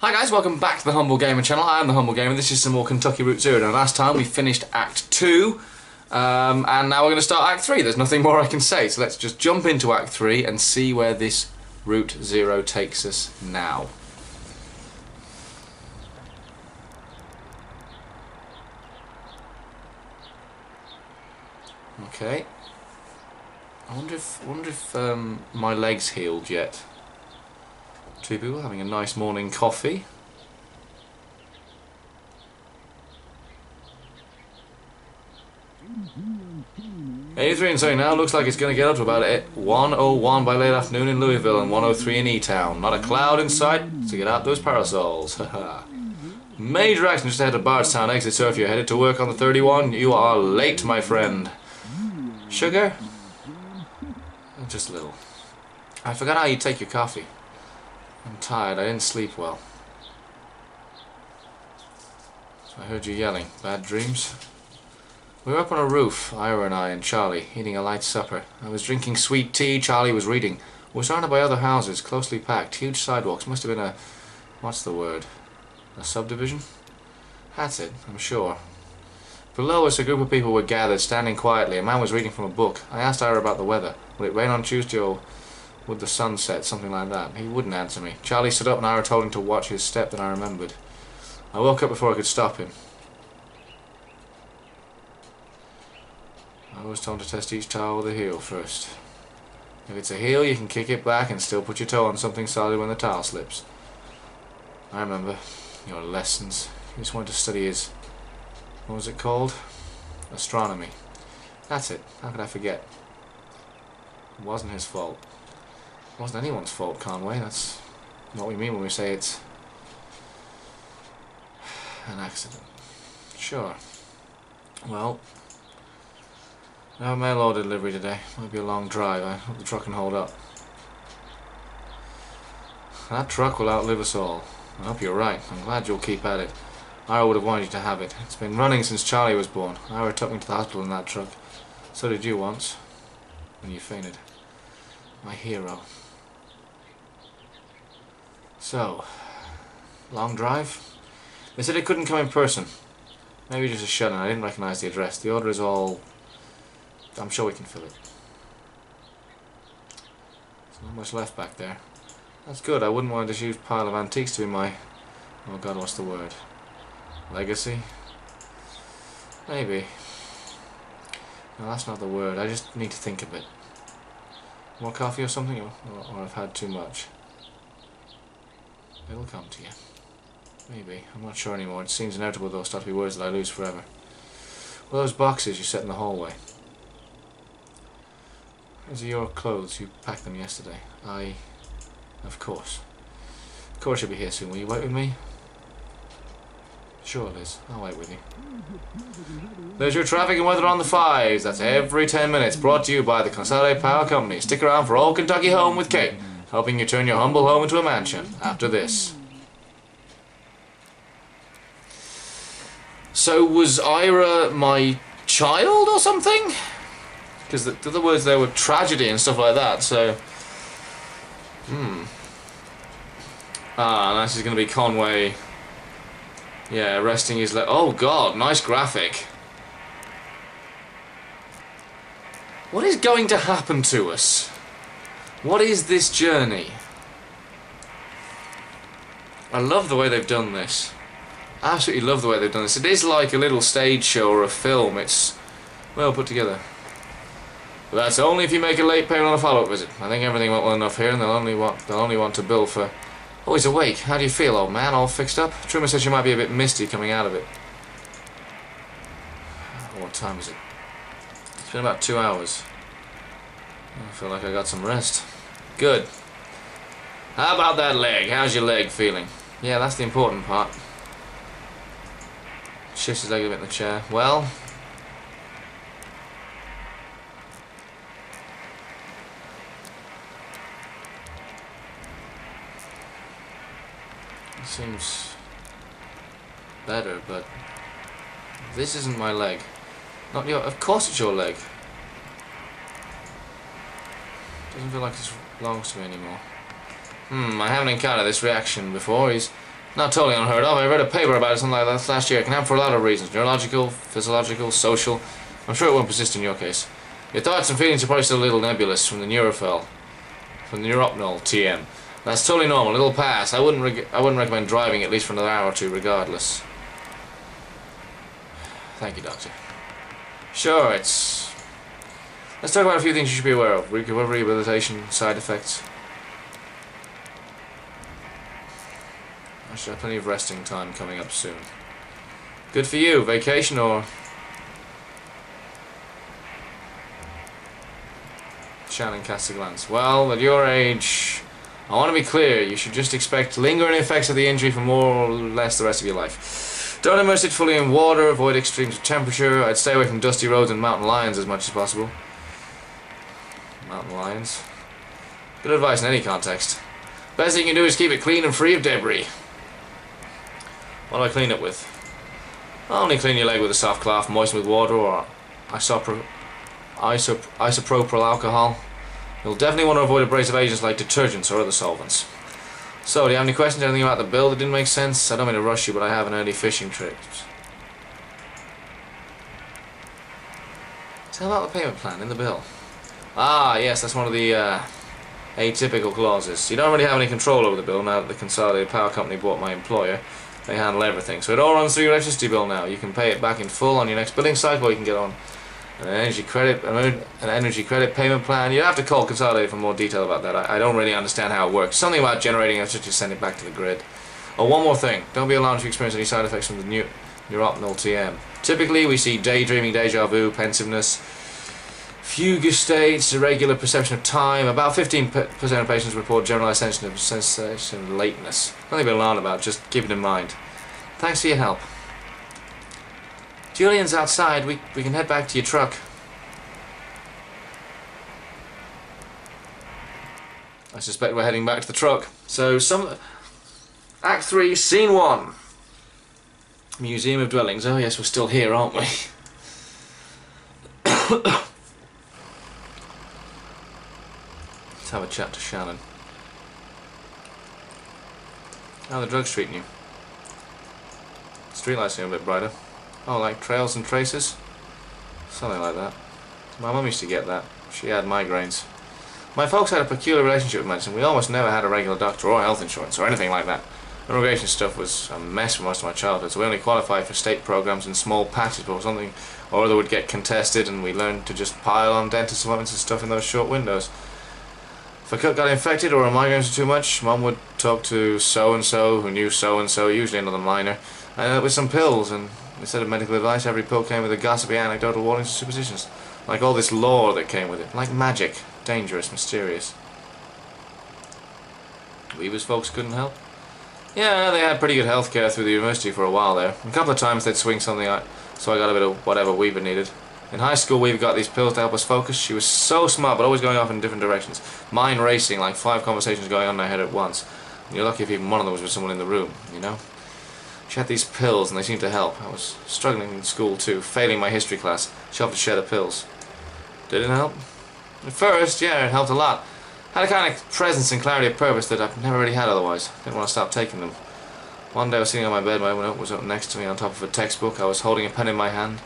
Hi guys, welcome back to the Humble Gamer channel. I am the Humble Gamer. This is some more Kentucky Route Zero. Now last time we finished Act 2, and now we're going to start Act 3. There's nothing more I can say, so let's just jump into Act 3 and see where this Route Zero takes us now. Okay. I wonder if my leg's healed yet. Two people having a nice morning coffee. A3 and so now looks like it's going to get up to about 1:01 by late afternoon in Louisville and 1:03 in E-Town. Not a cloud in sight, so get out those parasols. Haha. Major accident just ahead of Bardstown exit, so if you're headed to work on the 31, you are late, my friend. Sugar? Just a little. I forgot how you take your coffee. I'm tired, I didn't sleep well. So I heard you yelling. Bad dreams? We were up on a roof, Ira and I and Charlie, eating a light supper. I was drinking sweet tea, Charlie was reading. We were surrounded by other houses, closely packed, huge sidewalks. Must have been a... what's the word? A subdivision? That's it, I'm sure. Below us a group of people were gathered, standing quietly. A man was reading from a book. I asked Ira about the weather. Will it rain on Tuesday or would the sun set? Something like that. He wouldn't answer me. Charlie stood up and Ira told him to watch his step, then I remembered. I woke up before I could stop him. I was told to test each toe with a heel first. If it's a heel, you can kick it back and still put your toe on something solid when the tile slips. I remember. Your lessons. He just wanted to study his... what was it called? Astronomy. That's it. How could I forget? It wasn't his fault. It wasn't anyone's fault, Conway. That's what we mean when we say it's an accident. Sure. Well, I have a mail order delivery today. Might be a long drive. I hope the truck can hold up. That truck will outlive us all. I hope you're right. I'm glad you'll keep at it. Ira would have wanted you to have it. It's been running since Charlie was born. Ira took me to the hospital in that truck. So did you once. When you fainted. My hero. So, long drive? They said it couldn't come in person. Maybe just a shut-in. I didn't recognise the address. The order is all... I'm sure we can fill it. There's not much left back there. That's good. I wouldn't want this huge pile of antiques to be my... oh god, what's the word? Legacy? Maybe. No, that's not the word. I just need to think a bit. More coffee or something? Or I've had too much. It'll come to you. Maybe. I'm not sure anymore. It seems inevitable they'll start to be words that I lose forever. Well, those boxes you set in the hallway. Those are your clothes. You packed them yesterday. Of course. Of course you'll be here soon. Will you wait with me? Sure, Liz. I'll wait with you. There's your traffic and weather on the 5s. That's every 10 minutes. Brought to you by the Consolidated Power Company. Stick around for Old Kentucky Home with Kate, helping you turn your humble home into a mansion after this. So was Ira my child or something? Because the other words there were tragedy and stuff like that, so... Ah, this is going to be Conway... yeah, resting his leg. Oh god, nice graphic. What is going to happen to us? What is this journey? I love the way they've done this. I absolutely love the way they've done this. It is like a little stage show or a film. It's well put together. But that's only if you make a late payment on a follow-up visit. I think everything went well enough here, and they'll only want to bill for... oh, he's awake. How do you feel, old man? All fixed up? Truman says you might be a bit misty coming out of it. What time is it? It's been about 2 hours. I feel like I got some rest. Good. How about that leg? How's your leg feeling? Yeah, that's the important part. Shifts his leg a bit in the chair. Well... it seems better, but this isn't my leg. Not your... of course it's your leg. Doesn't feel like it belongs to me anymore. I haven't encountered this reaction before. He's Not totally unheard of. I read a paper about it something like that last year. It can happen for a lot of reasons. Neurological, physiological, social. I'm sure it won't persist in your case. Your thoughts and feelings are probably still a little nebulous from the neuropnol TM. That's totally normal. It'll pass. I wouldn't recommend driving at least for another hour or two, regardless. Thank you, Doctor. Sure, let's talk about a few things you should be aware of. Recovery, rehabilitation, side effects. I should have plenty of resting time coming up soon. Good for you. Vacation or... Shannon cast a glance. Well, at your age, I want to be clear. You should just expect lingering effects of the injury for more or less the rest of your life. Don't immerse it fully in water. Avoid extremes of temperature. I'd stay away from dusty roads and mountain lions as much as possible. Mountain lions. Good advice in any context. Best thing you can do is keep it clean and free of debris. What do I clean it with? Only clean your leg with a soft cloth, moisten with water or isopropyl alcohol. You'll definitely want to avoid abrasive agents like detergents or other solvents. So, do you have any questions? Anything about the bill that didn't make sense? I don't mean to rush you, but I have an early fishing trip. Tell about the payment plan in the bill. Ah, yes, that's one of the atypical clauses. You don't really have any control over the bill now that the Consolidated Power Company bought my employer. They handle everything, so it all runs through your electricity bill now. You can pay it back in full on your next billing cycle, or you can get on an energy credit payment plan. You'd have to call Consolidated for more detail about that. I don't really understand how it works. Something about generating electricity to send it back to the grid. Oh, one more thing. Don't be alarmed if you experience any side effects from the neuropnol TM. Typically, we see daydreaming, deja vu, pensiveness, fugue states, irregular perception of time. About 15% of patients report generalized sensation lateness. Nothing to be alarmed about, just keep it in mind. Thanks for your help. Julian's outside. We can head back to your truck. I suspect we're heading back to the truck. So, Act 3, Scene 1. Museum of Dwellings. Oh yes, we're still here, aren't we? Let's have a chat to Shannon. How are the drugs treating you? Streetlights seem a bit brighter. Oh, like trails and traces? Something like that. My mum used to get that. She had migraines. My folks had a peculiar relationship with medicine. We almost never had a regular doctor or health insurance or anything like that. Immigration stuff was a mess for most of my childhood, so we only qualified for state programs in small patches before something or other would get contested, and we learned to just pile on dentist appointments and stuff in those short windows. If a cut got infected or a migraines were too much, Mum would talk to so-and-so who knew so-and-so, usually another minor, with some pills, and instead of medical advice, every pill came with a gossipy anecdotal warnings and superstitions. Like all this lore that came with it. Like magic. Dangerous, mysterious. Weaver's folks couldn't help? Yeah, they had pretty good health care through the university for a while there. A couple of times they'd swing something out, so I got a bit of whatever Weaver needed. In high school, Weaver got these pills to help us focus. She was so smart, but always going off in different directions. Mind racing, like 5 conversations going on in her head at once. And you're lucky if even one of them was with someone in the room, you know? She had these pills, and they seemed to help. I was struggling in school too, failing my history class. She offered to share the pills. Did it help? At first, yeah, it helped a lot. Had a kind of presence and clarity of purpose that I've never really had otherwise. Didn't want to stop taking them. One day I was sitting on my bed, my note was up next to me on top of a textbook. I was holding a pen in my hand.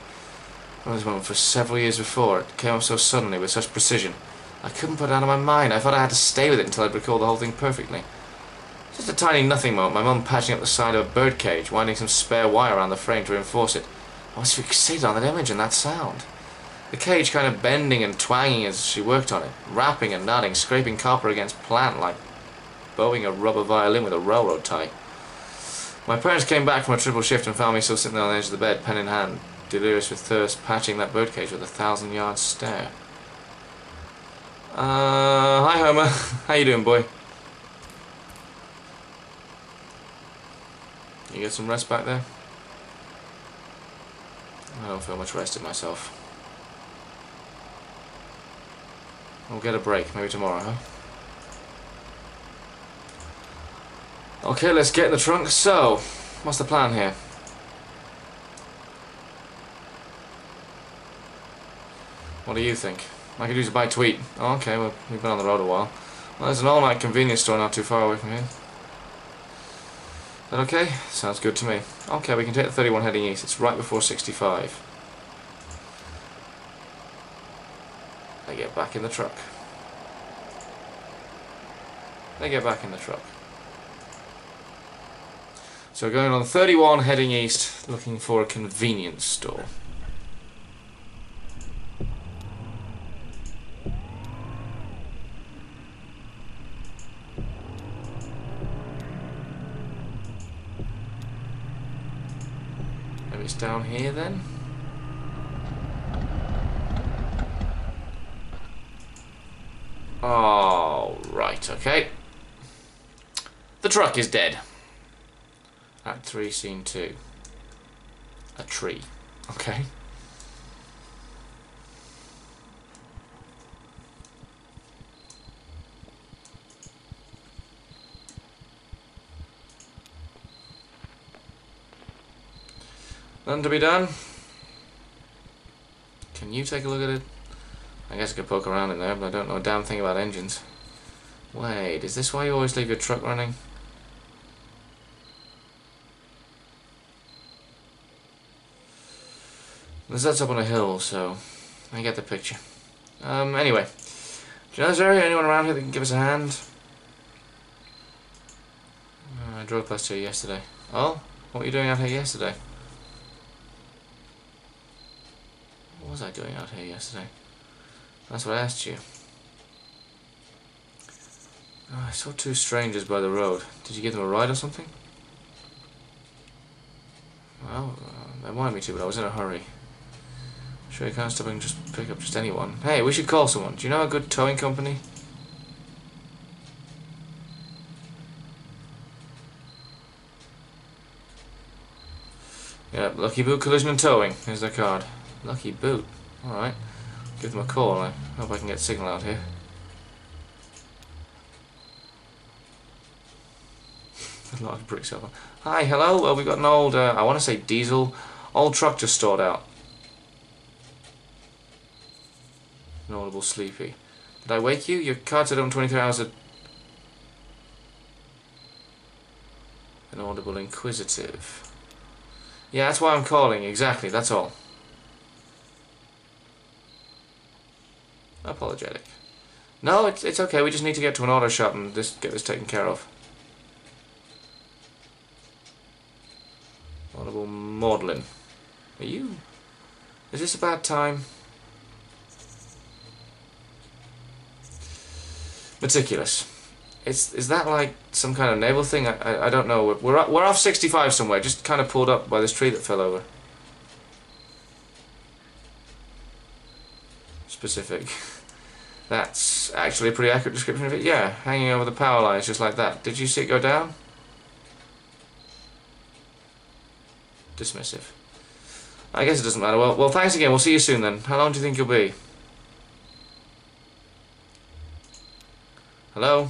I was moment for several years before. It came up so suddenly, with such precision. I couldn't put it out of my mind. I thought I had to stay with it until I'd recall the whole thing perfectly. Just a tiny nothing moment, my mum patching up the side of a bird cage, winding some spare wire around the frame to reinforce it. I was fixated on that image and that sound. The cage kind of bending and twanging as she worked on it, rapping and nodding, scraping copper against plant like bowing a rubber violin with a railroad tie. My parents came back from a triple shift and found me still sitting on the edge of the bed, pen in hand, delirious with thirst, patching that birdcage with a 1,000-yard stare. Hi Homer. How you doing, boy? You get some rest back there? I don't feel much rested myself. We'll get a break, maybe tomorrow, huh? Okay, let's get in the trunk. So, what's the plan here? What do you think? I could use a bite to eat. Oh, okay, well, we've been on the road a while. Well, there's an all-night convenience store not too far away from here. That okay? Sounds good to me. Okay, we can take the 31 heading east. It's right before 65. They get back in the truck. They get back in the truck. So we're going on 31 heading east, looking for a convenience store. Maybe it's down here then? Oh, right, okay. The truck is dead. Act 3, Scene 2. A tree. Okay. Nothing to be done. Can you take a look at it? I guess I could poke around in there, but I don't know a damn thing about engines. Wait, is this why you always leave your truck running? That's up on a hill, so I get the picture. Anyway, do you know, is there anyone around here that can give us a hand? I drove past here yesterday. Oh, what were you doing out here yesterday? What was I doing out here yesterday? That's what I asked you. Oh, I saw two strangers by the road. Did you give them a ride or something? Well, they wanted me to, but I was in a hurry. Sure you can't stop and just pick up just anyone. Hey, we should call someone. Do you know a good towing company? Yeah, Lucky Boot Collision and Towing. Here's their card. Lucky Boot. Alright. Give them a call. I hope I can get signal out here. A lot of bricks over. Hi, hello. Well, we've got an old, I want to say diesel, old truck just stored out. An audible sleepy. Did I wake you? Your card said on 23 hours. An audible inquisitive. Yeah, that's why I'm calling. Exactly. That's all. Apologetic. No, it's okay. We just need to get to an auto shop and just get this taken care of. Audible maudlin. Are you? Is this a bad time? Meticulous. Is that like some kind of naval thing? I don't know. We're off 65 somewhere. Just kind of pulled up by this tree that fell over. Specific. That's actually a pretty accurate description of it. Yeah, hanging over the power lines just like that. Did you see it go down? Dismissive. I guess it doesn't matter. Well, thanks again. We'll see you soon then. How long do you think you'll be? Hello?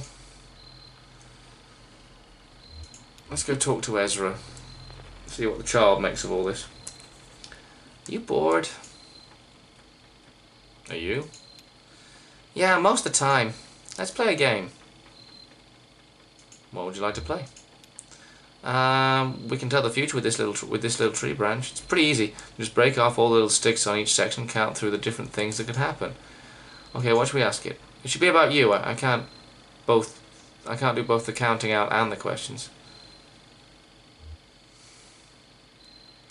Let's go talk to Ezra. See what the child makes of all this. Are you bored? Are you? Yeah, most of the time. Let's play a game. What would you like to play? We can tell the future with this little tree branch. It's pretty easy. Just break off all the little sticks on each section, count through the different things that could happen. Okay, what should we ask it? It should be about you. I can't do both the counting out and the questions.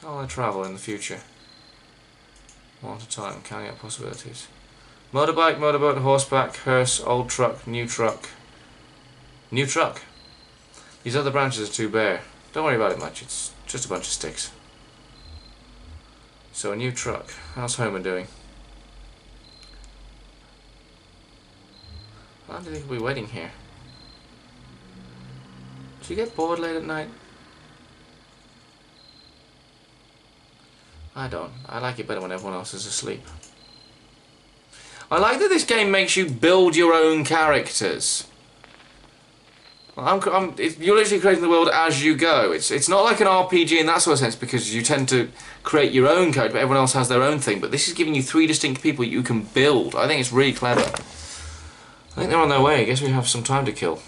How will I travel in the future? One at a time, counting out possibilities. Motorbike, motorboat, horseback, hearse, old truck, new truck. New truck. These other branches are too bare. Don't worry about it much, it's just a bunch of sticks. So a new truck. How's Homer doing? How long do you think we'll be waiting here? Do you get bored late at night? I don't. I like it better when everyone else is asleep. I like that this game makes you build your own characters. You're literally creating the world as you go. It's not like an RPG in that sort of sense, because you tend to create your own character, but everyone else has their own thing. But this is giving you 3 distinct people you can build. I think it's really clever. I think they're on their way. I guess we have some time to kill.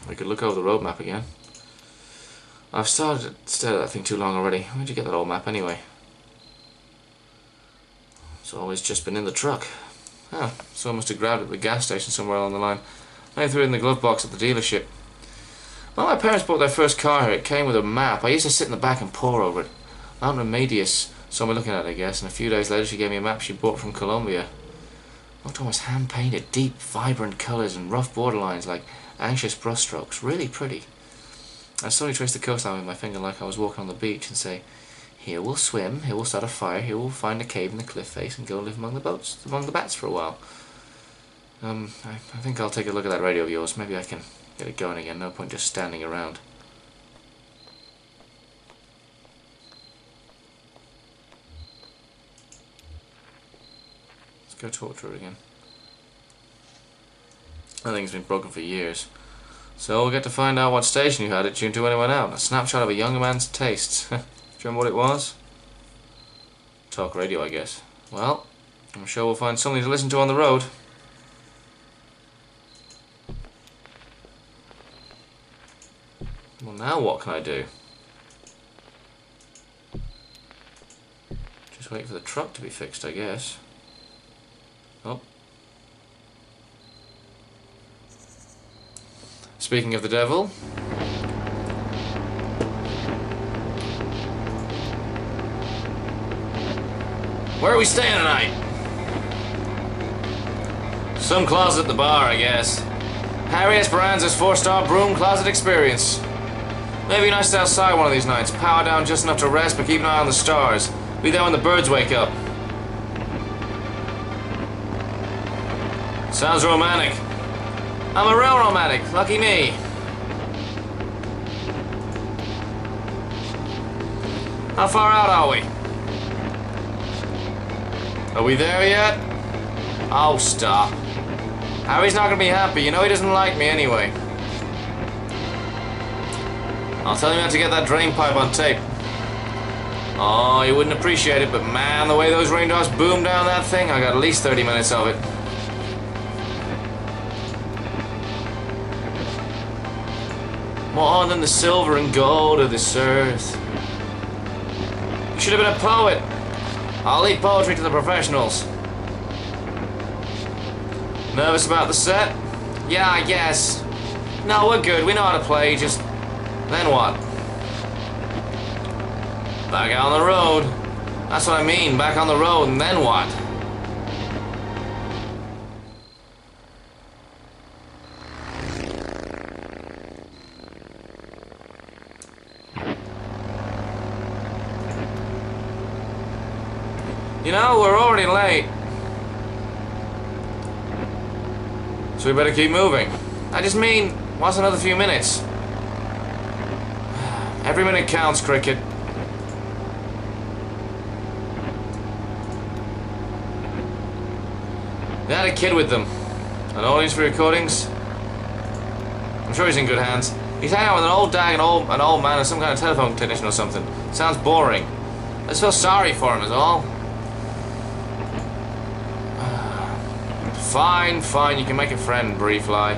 We could look over the road map again. I've started to stare at that thing too long already. Where'd you get that old map anyway? It's always just been in the truck. Oh, someone must have grabbed it at the gas station somewhere along the line. Maybe threw it in the glove box at the dealership. When my parents bought their first car here, it came with a map. I used to sit in the back and pore over it. Aunt Remedius saw me looking at it, I guess, and a few days later she gave me a map she bought from Colombia. It looked almost hand-painted, deep, vibrant colours and rough borderlines like anxious brushstrokes. Really pretty. I slowly traced the coastline with my finger like I was walking on the beach and say, here we'll swim, here we'll start a fire, here we'll find a cave in the cliff face and go live among the bats for a while. I think I'll take a look at that radio of yours. Maybe I can get it going again. No point just standing around. Let's go talk to her again. I think it's been broken for years. So we'll get to find out what station you had it tuned to when it went out. A snapshot of a younger man's tastes. Do you remember what it was? Talk radio, I guess. Well, I'm sure we'll find something to listen to on the road. Well, now what can I do? Just wait for the truck to be fixed, I guess. Oh. Speaking of the devil, where are we staying tonight? Some closet at the bar, I guess. Harry Esperanza's 4-star broom closet experience. Maybe nice outside one of these nights. Power down just enough to rest, but keep an eye on the stars. Be there when the birds wake up. Sounds romantic. I'm a real romantic. Lucky me. How far out are we? Are we there yet? Oh, stop. Harry's not gonna be happy. You know he doesn't like me anyway. I'll tell him how to get that drain pipe on tape. Oh, you wouldn't appreciate it, but man, the way those raindrops boom down that thing, I got at least 30 minutes of it. More than the silver and gold of this earth. You should have been a poet. I'll leave poetry to the professionals. Nervous about the set? Yeah, I guess. No, we're good. We know how to play. Just... then what? Back out on the road. That's what I mean. Back on the road, and then what? You know, we're already late. So we better keep moving. I just mean, what's another few minutes? Every minute counts, Cricket. They had a kid with them. An audience for recordings. I'm sure he's in good hands. He's hanging out with an old dad, an old man, and some kind of telephone technician or something. Sounds boring. I just feel sorry for him is all. Fine, fine, you can make a friend, Briefly.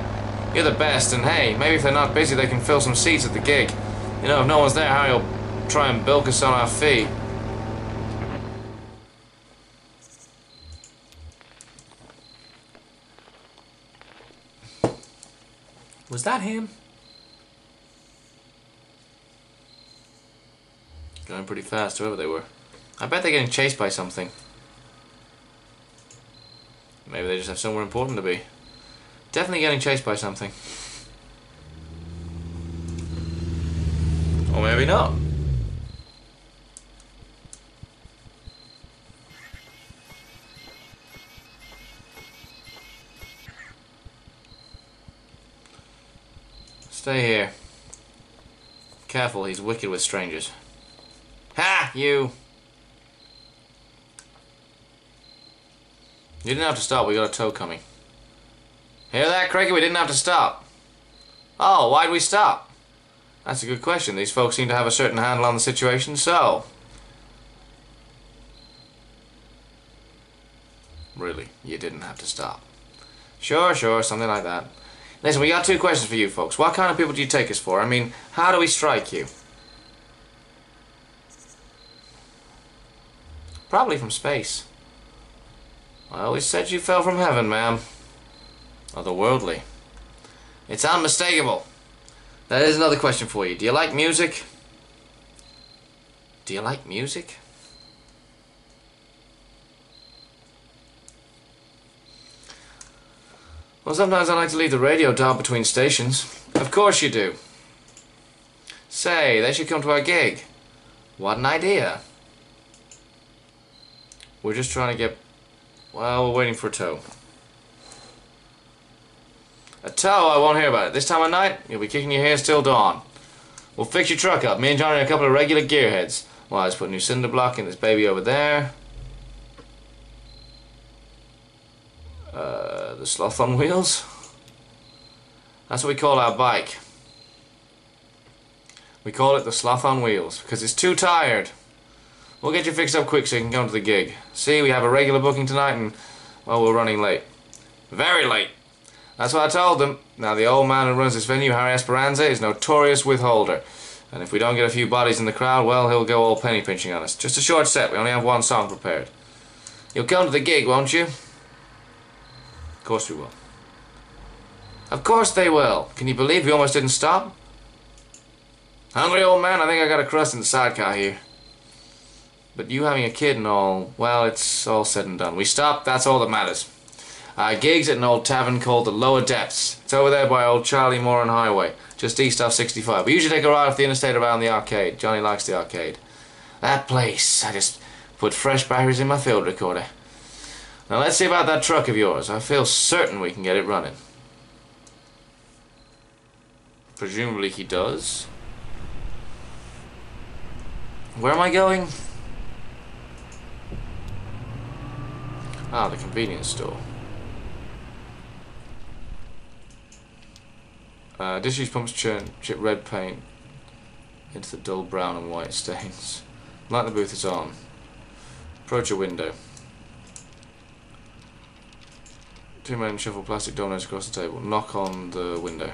You're the best, and hey, maybe if they're not busy they can fill some seats at the gig. You know, if no one's there, Harry'll try and bilk us on our fee. Was that him? Going pretty fast, whoever they were. I bet they're getting chased by something. Maybe they just have somewhere important to be. Definitely getting chased by something. Or maybe not. Stay here. Careful, he's wicked with strangers. Ha! You! You didn't have to stop, we got a tow coming. Hear that, Cricket? We didn't have to stop. Oh, why'd we stop? That's a good question. These folks seem to have a certain handle on the situation, so... Really, you didn't have to stop. Sure, something like that. Listen, we got two questions for you folks. What kind of people do you take us for? I mean, how do we strike you? Probably from space. I always said you fell from heaven, ma'am. Otherworldly. It's unmistakable. That is another question for you. Do you like music? Do you like music? Well, sometimes I like to leave the radio dial between stations. Of course you do. Say, they should come to our gig. What an idea. We're just trying to get... Well, we're waiting for a tow. A tow? I won't hear about it. This time of night, you'll be kicking your heels till dawn. We'll fix your truck up. Me and Johnny are a couple of regular gearheads. Well, I just put a new cinder block in this baby over there. The sloth on wheels. That's what we call our bike. We call it the sloth on wheels because it's too tired. We'll get you fixed up quick so you can come to the gig. See, we have a regular booking tonight and, well, we're running late. Very late. That's what I told them. Now, the old man who runs this venue, Harry Esperanza, is notorious withholder. And if we don't get a few bodies in the crowd, well, he'll go all penny pinching on us. Just a short set. We only have one song prepared. You'll come to the gig, won't you? Of course we will. Of course they will. Can you believe we almost didn't stop? Hungry old man, I think I got a crust in the sidecar here. But you having a kid and all, well, it's all said and done. We stopped, that's all that matters. Gigs at an old tavern called the Lower Depths. It's over there by old Charlie Moran Highway, just east off 65. We usually take a ride off the interstate around the arcade. Johnny likes the arcade. That place, I just put fresh batteries in my field recorder. Now let's see about that truck of yours. I feel certain we can get it running. Presumably he does. Where am I going? Ah, the convenience store. Disused pumps chip red paint into the dull brown and white stains. Light the booth is on. Approach a window. Two men shuffle plastic dominoes across the table. Knock on the window.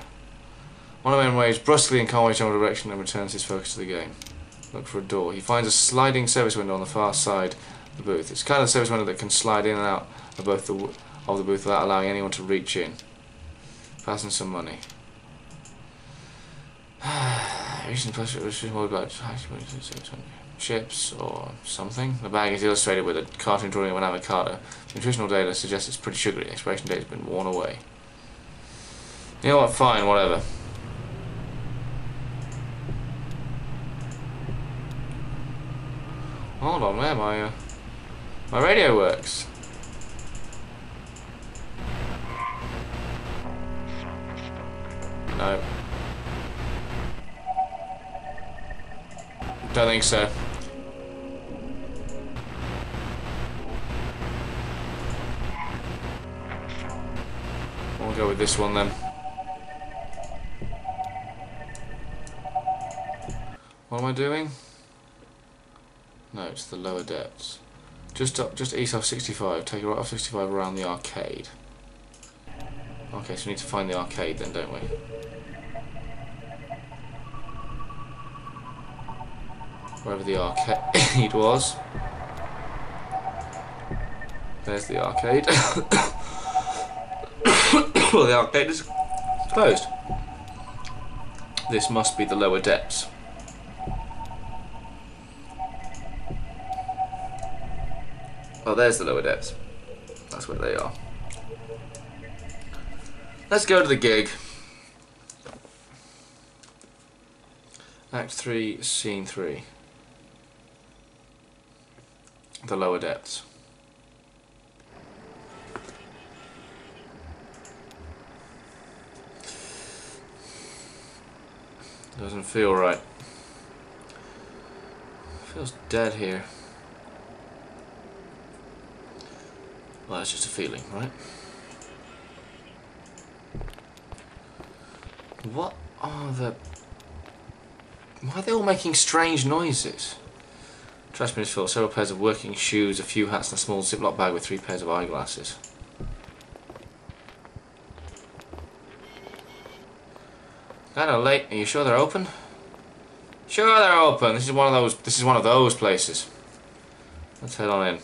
One of the men waves brusquely in Conway's direction and returns his focus to the game. Look for a door. He finds a sliding service window on the far side of the booth. It's kind of a service window that can slide in and out of both the booth without allowing anyone to reach in. Passing some money. Chips or something. The bag is illustrated with a cartoon drawing of an avocado. Nutritional data suggests it's pretty sugary. Expiration date has been worn away. You know what? Fine, whatever. Hold on, man. My radio works. No. Don't think so. We'll go with this one then. What am I doing? No, it's the Lower Depths. Just east off 65. Take it right off 65 around the arcade. Okay, so we need to find the arcade then, don't we? Wherever the arcade was. There's the arcade. Well, the arcade is closed. This must be the Lower Depths. Oh, there's the Lower Depths. That's where they are. Let's go to the gig. Act 3, Scene 3. The Lower Depths. Doesn't feel right. Feels dead here. Well, it's just a feeling, right? What are the... Why are they all making strange noises? Trash bin is full. Several pairs of working shoes, a few hats and a small Ziploc bag with 3 pairs of eyeglasses. Kinda late. Are you sure they're open? Sure they're open. This is one of those places. Let's head on in.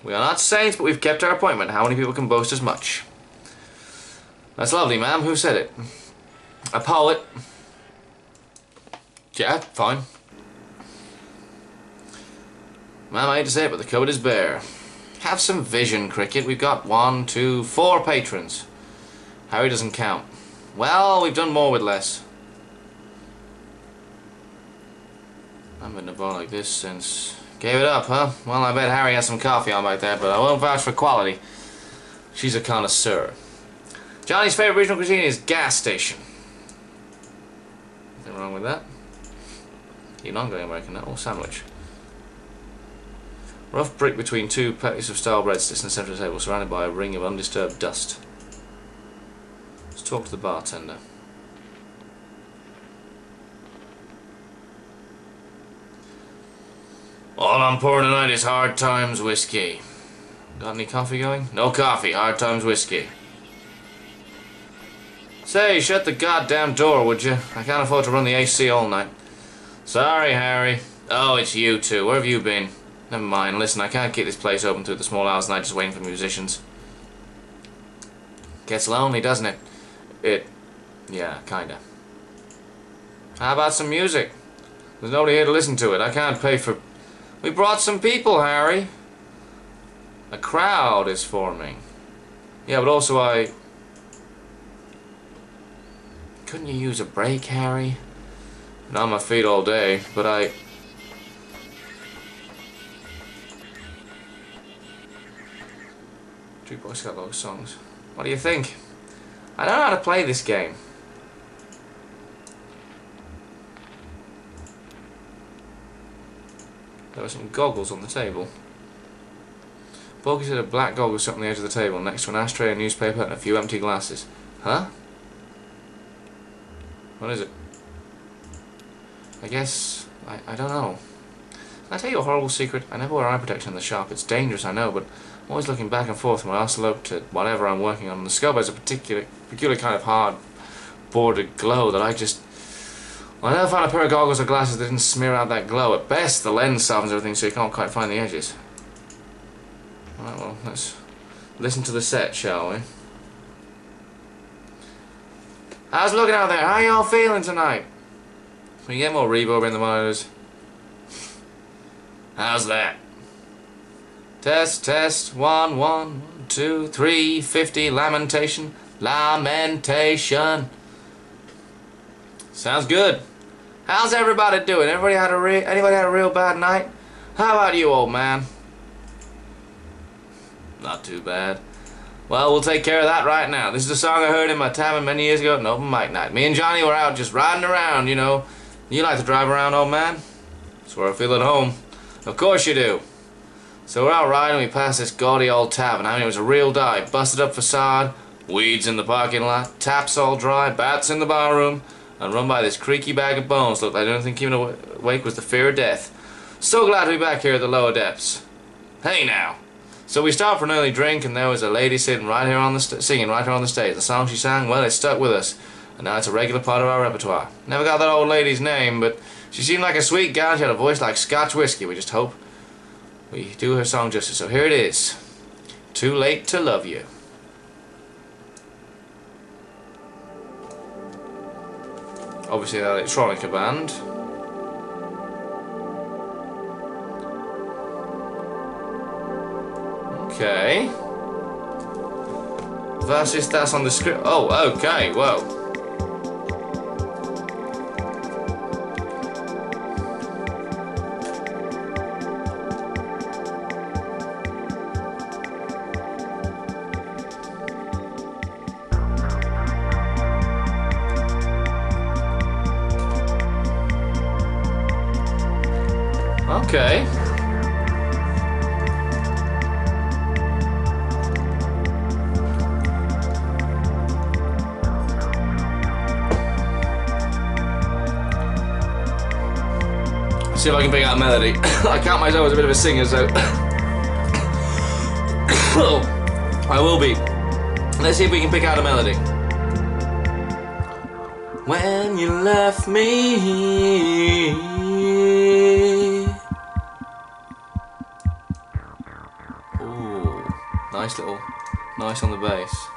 We are not saints, but we've kept our appointment. How many people can boast as much? That's lovely, ma'am. Who said it? A poet. Yeah, fine. Ma'am, I hate to say it, but the cupboard is bare. Have some vision, Cricket. We've got 1, 2, 4 patrons. Harry doesn't count. Well, we've done more with less. I haven't been in a bar like this since... Gave it up, huh? Well, I bet Harry has some coffee on back there, but I won't vouch for quality. She's a connoisseur. Johnny's favourite regional cuisine is gas station. Nothing wrong with that. You're not going American now. Or sandwich. Rough brick between 2 patties of style breadsticks in the centre of the table, surrounded by a ring of undisturbed dust. Let's talk to the bartender. All I'm pouring tonight is Hard Times whiskey. Got any coffee going? No coffee, Hard Times whiskey. Say, shut the goddamn door, would you? I can't afford to run the AC all night. Sorry, Harry. Oh, it's you two. Where have you been? Never mind. Listen, I can't keep this place open through the small hours of the night just waiting for musicians. Gets lonely, doesn't it? Yeah, kinda. How about some music? There's nobody here to listen to it. I can't pay for... We brought some people, Harry. A crowd is forming. Yeah, but also Couldn't you use a break, Harry? Been on my feet all day, but I... Two Boy Scout log songs. What do you think? I don't know how to play this game. There were some goggles on the table. Bulky said a black goggle sat on the edge of the table next to an ashtray, a newspaper, and a few empty glasses. Huh? What is it? I guess... I don't know. Can I tell you a horrible secret? I never wear eye protection in the shop. It's dangerous, I know, but I'm always looking back and forth from my oscilloscope to whatever I'm working on. And the scope has a peculiar kind of hard bordered glow that I just... Well, I never found a pair of goggles or glasses that didn't smear out that glow. At best, the lens softens everything so you can't quite find the edges. Alright, well, let's listen to the set, shall we? How's it looking out there? How y'all feeling tonight? Can you get more reverb in the monitors? How's that? Test, test, 1, 1, 2, 3, 50, lamentation, lamentation. Sounds good. How's everybody doing? Anybody had a real bad night? How about you, old man? Not too bad. Well, we'll take care of that right now. This is a song I heard in my tavern many years ago at an open mic night. Me and Johnny were out just riding around, you know. You like to drive around, old man? That's where I feel at home. Of course you do. So we're out riding and we passed this gaudy old tavern. I mean, it was a real dive. Busted up facade, weeds in the parking lot, taps all dry, bats in the barroom, and run by this creaky bag of bones. Looked like the only thing keeping awake was the fear of death. So glad to be back here at the lower depths. Hey now. So we stopped for an early drink, and there was a lady sitting right here on the singing right here on the stage. The song she sang, well, it stuck with us, and now it's a regular part of our repertoire. Never got that old lady's name, but she seemed like a sweet gal. She had a voice like Scotch whiskey. We just hope we do her song justice. So here it is. Too Late to Love You. Obviously, the electronica band. Okay. Versus that's on the script. Oh, okay, whoa. Okay. See if I can pick out a melody. I count myself as a bit of a singer, so I will be. Let's see if we can pick out a melody. When you left me, nice on the bass.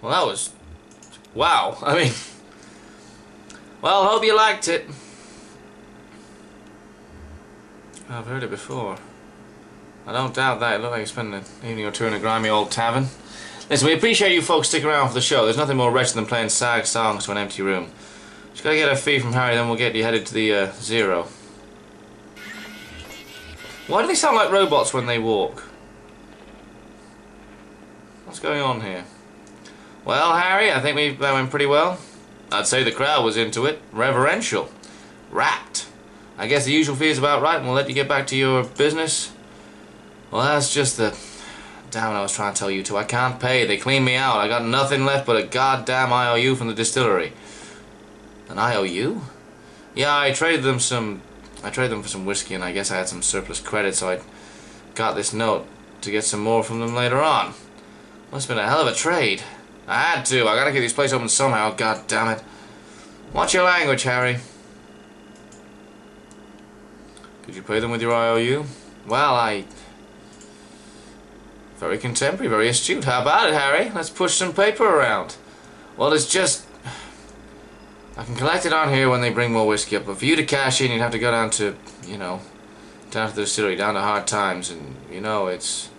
Well, that was... wow. I mean... well, hope you liked it. I've heard it before. I don't doubt that. It looked like you spent an evening or two in a grimy old tavern. Listen, we appreciate you folks sticking around for the show. There's nothing more wretched than playing sad songs to an empty room. Just gotta get a fee from Harry, then we'll get you headed to the Zero. Why do they sound like robots when they walk? What's going on here? Well, Harry, I think that went pretty well. I'd say the crowd was into it. Reverential. Rapt. I guess the usual fee is about right, and we'll let you get back to your business. Well, that's just the... damn it, I was trying to tell you two. I can't pay. They cleaned me out. I got nothing left but a goddamn IOU from the distillery. An IOU? Yeah, I traded them for some whiskey, and I guess I had some surplus credit, so I got this note to get some more from them later on. Must have been a hell of a trade. I had to. I gotta get this place open somehow, god damn it. Watch your language, Harry. Could you pay them with your IOU? Well, very contemporary, very astute. How about it, Harry? Let's push some paper around. Well, it's just... I can collect it on here when they bring more whiskey up, but for you to cash in, you'd have to go down to, you know, down to the distillery, down to Hard Times, and, you know, it's...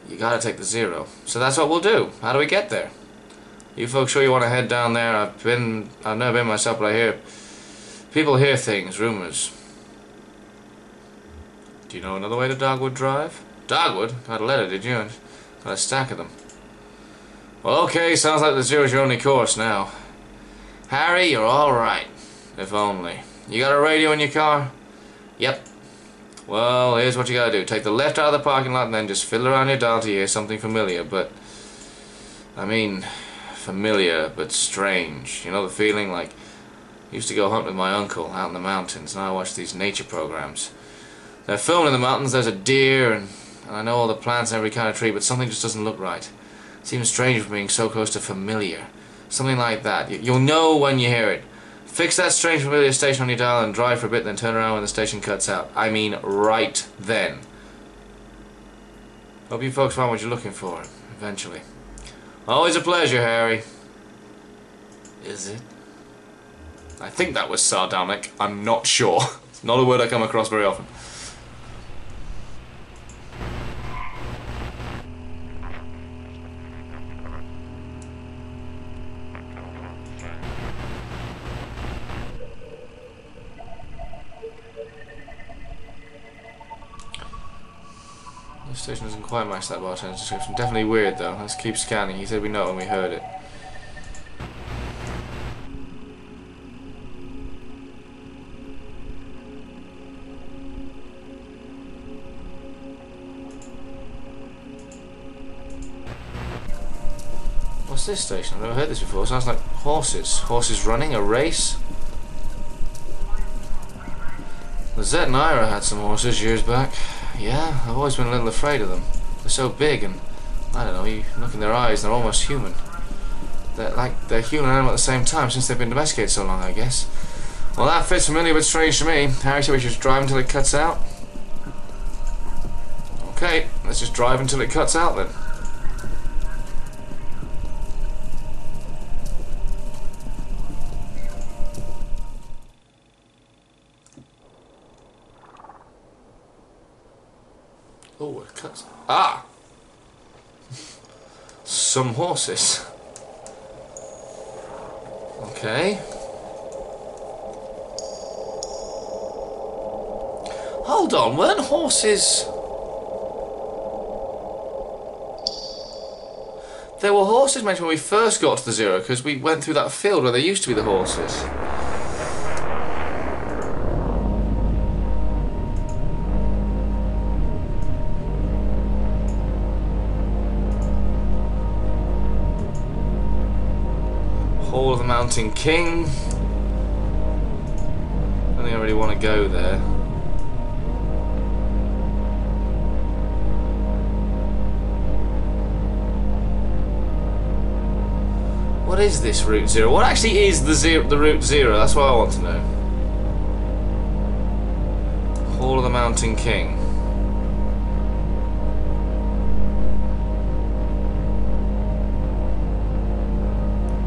you gotta take the Zero. So that's what we'll do. How do we get there? You folks sure you want to head down there? I've never been myself, but I hear... people hear things, rumors. Do you know another way to Dogwood Drive? Dogwood? Got a letter, did you? Got a stack of them. Well, okay, sounds like the Zero's your only course now. Harry, you're alright. If only. You got a radio in your car? Yep. Well, here's what you gotta do. Take the left out of the parking lot and then just fiddle around your dial till you hear something familiar, but... I mean, familiar, but strange. You know the feeling? Like, I used to go hunt with my uncle out in the mountains, and I watch these nature programs. They're filming in the mountains, there's a deer, and I know all the plants and every kind of tree, but something just doesn't look right. It seems strange for being so close to familiar. Something like that. You'll know when you hear it. Fix that strange familiar station on your dial and drive for a bit, then turn around when the station cuts out. I mean, right then. Hope you folks find what you're looking for, eventually. Always a pleasure, Harry. Is it? I think that was sardonic. I'm not sure. It's not a word I come across very often. The station doesn't quite match that bartender's description. Definitely weird though. Let's keep scanning. He said we know when we heard it. What's this station? I've never heard this before. It sounds like horses. Horses running? A race? The Zet and Ira had some horses years back. Yeah, I've always been a little afraid of them. They're so big and, I don't know, you look in their eyes and they're almost human. They're human and animal at the same time since they've been domesticated so long, I guess. Well, that fits familiar but strange to me. Harry said we should drive until it cuts out. Okay, let's just drive until it cuts out then. Oh, it cuts. Ah! Some horses. Okay. Hold on, weren't horses... There were horses mentioned when we first got to the Zero, because we went through that field where there used to be the horses. Hall of the Mountain King. I don't think I really want to go there. What is this Route Zero? What actually is the Route Zero? That's what I want to know. Hall of the Mountain King.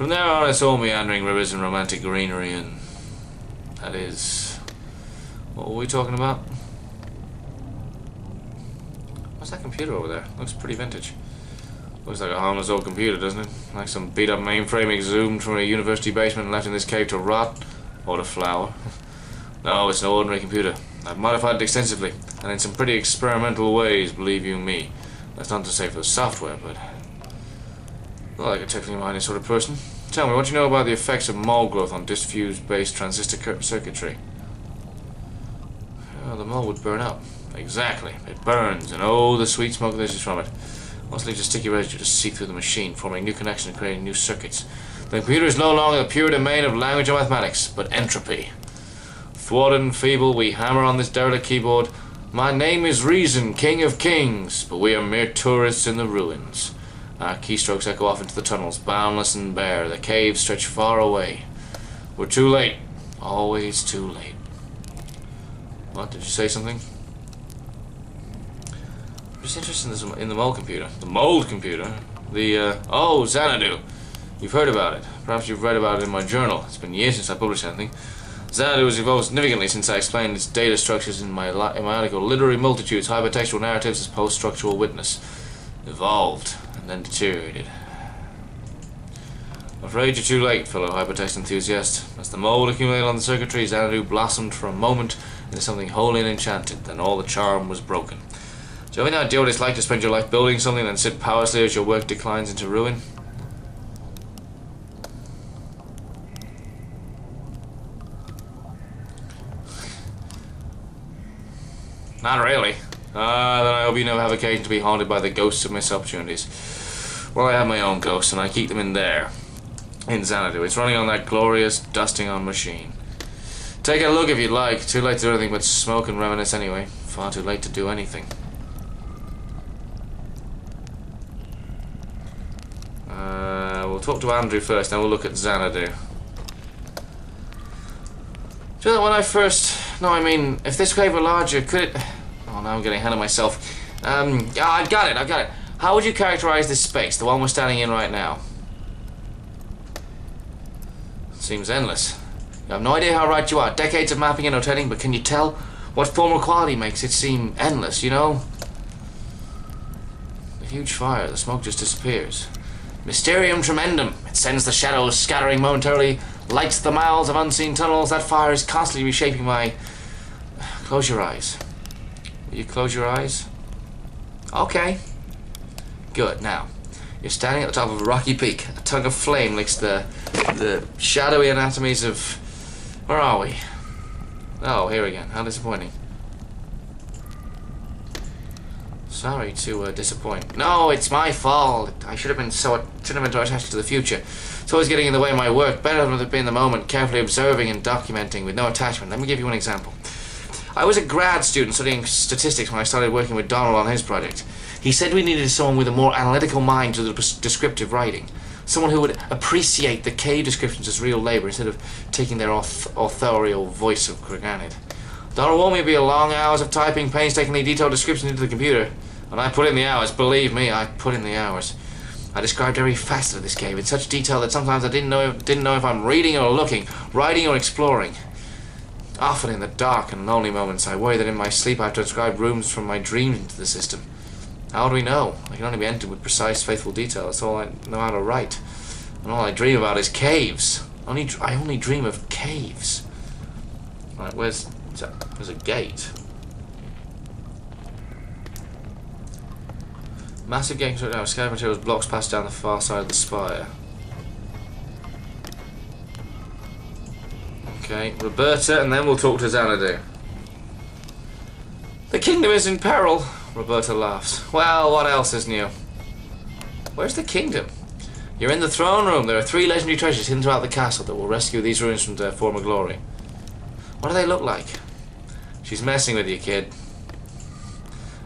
From there on, it's all meandering rivers and romantic greenery, and that is... What were we talking about? What's that computer over there? Looks pretty vintage. Looks like a harmless old computer, doesn't it? Like some beat-up mainframe exhumed from a university basement and left in this cave to rot. Or to flower. No, it's no ordinary computer. I've modified it extensively, and in some pretty experimental ways, believe you me. That's not to say for the software, but... Not like a technically minded sort of person. Tell me, what do you know about the effects of mole growth on diffuse-based transistor circuitry? Oh, the mole would burn up. Exactly. It burns, and oh, the sweet smoke that issues from it. Once leaves a sticky residue to seep through the machine, forming new connections and creating new circuits. The computer is no longer the pure domain of language or mathematics, but entropy. Thwarted and feeble, we hammer on this derelict keyboard. My name is Reason, King of Kings, but we are mere tourists in the ruins. Our keystrokes echo off into the tunnels, boundless and bare. The caves stretch far away. We're too late. Always too late. What, did you say something? I'm just interested in the mole computer. The mold computer? Oh, Xanadu. You've heard about it. Perhaps you've read about it in my journal. It's been years since I published anything. Xanadu has evolved significantly since I explained its data structures in my article, Literary Multitudes, Hypertextual Narratives as Post-Structural Witness. Evolved, and then deteriorated. I'm afraid you're too late, fellow hypertext enthusiast. As the mold accumulated on the circuitry, Xanadu blossomed for a moment into something holy and enchanted, then all the charm was broken. Do you have any idea what it's like to spend your life building something and sit powerlessly as your work declines into ruin? Not really. Then I hope you never have occasion to be haunted by the ghosts of missed opportunities. Well, I have my own ghosts, and I keep them in there. In Xanadu. It's running on that glorious dusting-on machine. Take a look if you'd like. Too late to do anything but smoke and reminisce anyway. Far too late to do anything. We'll talk to Andrew first, then we'll look at Xanadu. Do you know that when I first... No, I mean, if this cave were larger, could it... Oh, now I'm getting ahead of myself. Yeah, I've got it. How would you characterize this space, the one we're standing in right now? Seems endless. You have no idea how right you are. Decades of mapping and notating, but can you tell what form or quality makes it seem endless, you know? A huge fire, the smoke just disappears. Mysterium tremendum. It sends the shadows scattering momentarily, lights the miles of unseen tunnels. That fire is constantly reshaping my... Close your eyes. Will you close your eyes? Okay. Good. Now, you're standing at the top of a rocky peak. A tongue of flame licks the shadowy anatomies of... Where are we? Oh, here again. How disappointing. Sorry to disappoint. No, it's my fault. I should have been too attached to the future. It's always getting in the way of my work. Better than to be in the moment, carefully observing and documenting with no attachment. Let me give you an example. I was a grad student studying statistics when I started working with Donald on his project. He said we needed someone with a more analytical mind to the descriptive writing. Someone who would appreciate the cave descriptions as real labour instead of taking their authorial voice for granted. Donald warned me it'd be long hours of typing painstakingly detailed descriptions into the computer. And I put in the hours, believe me, I put in the hours. I described every facet of this cave in such detail that sometimes I didn't know if I'm reading or looking, writing or exploring. Often in the dark and lonely moments, I worry that in my sleep I have to describe rooms from my dreams into the system. How do we know? I can only be entered with precise, faithful detail. That's all I know how to write. And all I dream about is caves. I only dream of caves. Right, there's a gate. Massive gate constructed out of scattered materials, blocks passed down the far side of the spire. Okay, Roberta, and then we'll talk to Xanadu. The kingdom is in peril, Roberta laughs. Well, what else is new? Where's the kingdom? You're in the throne room. There are 3 legendary treasures hidden throughout the castle that will rescue these ruins from their former glory. What do they look like? She's messing with you, kid.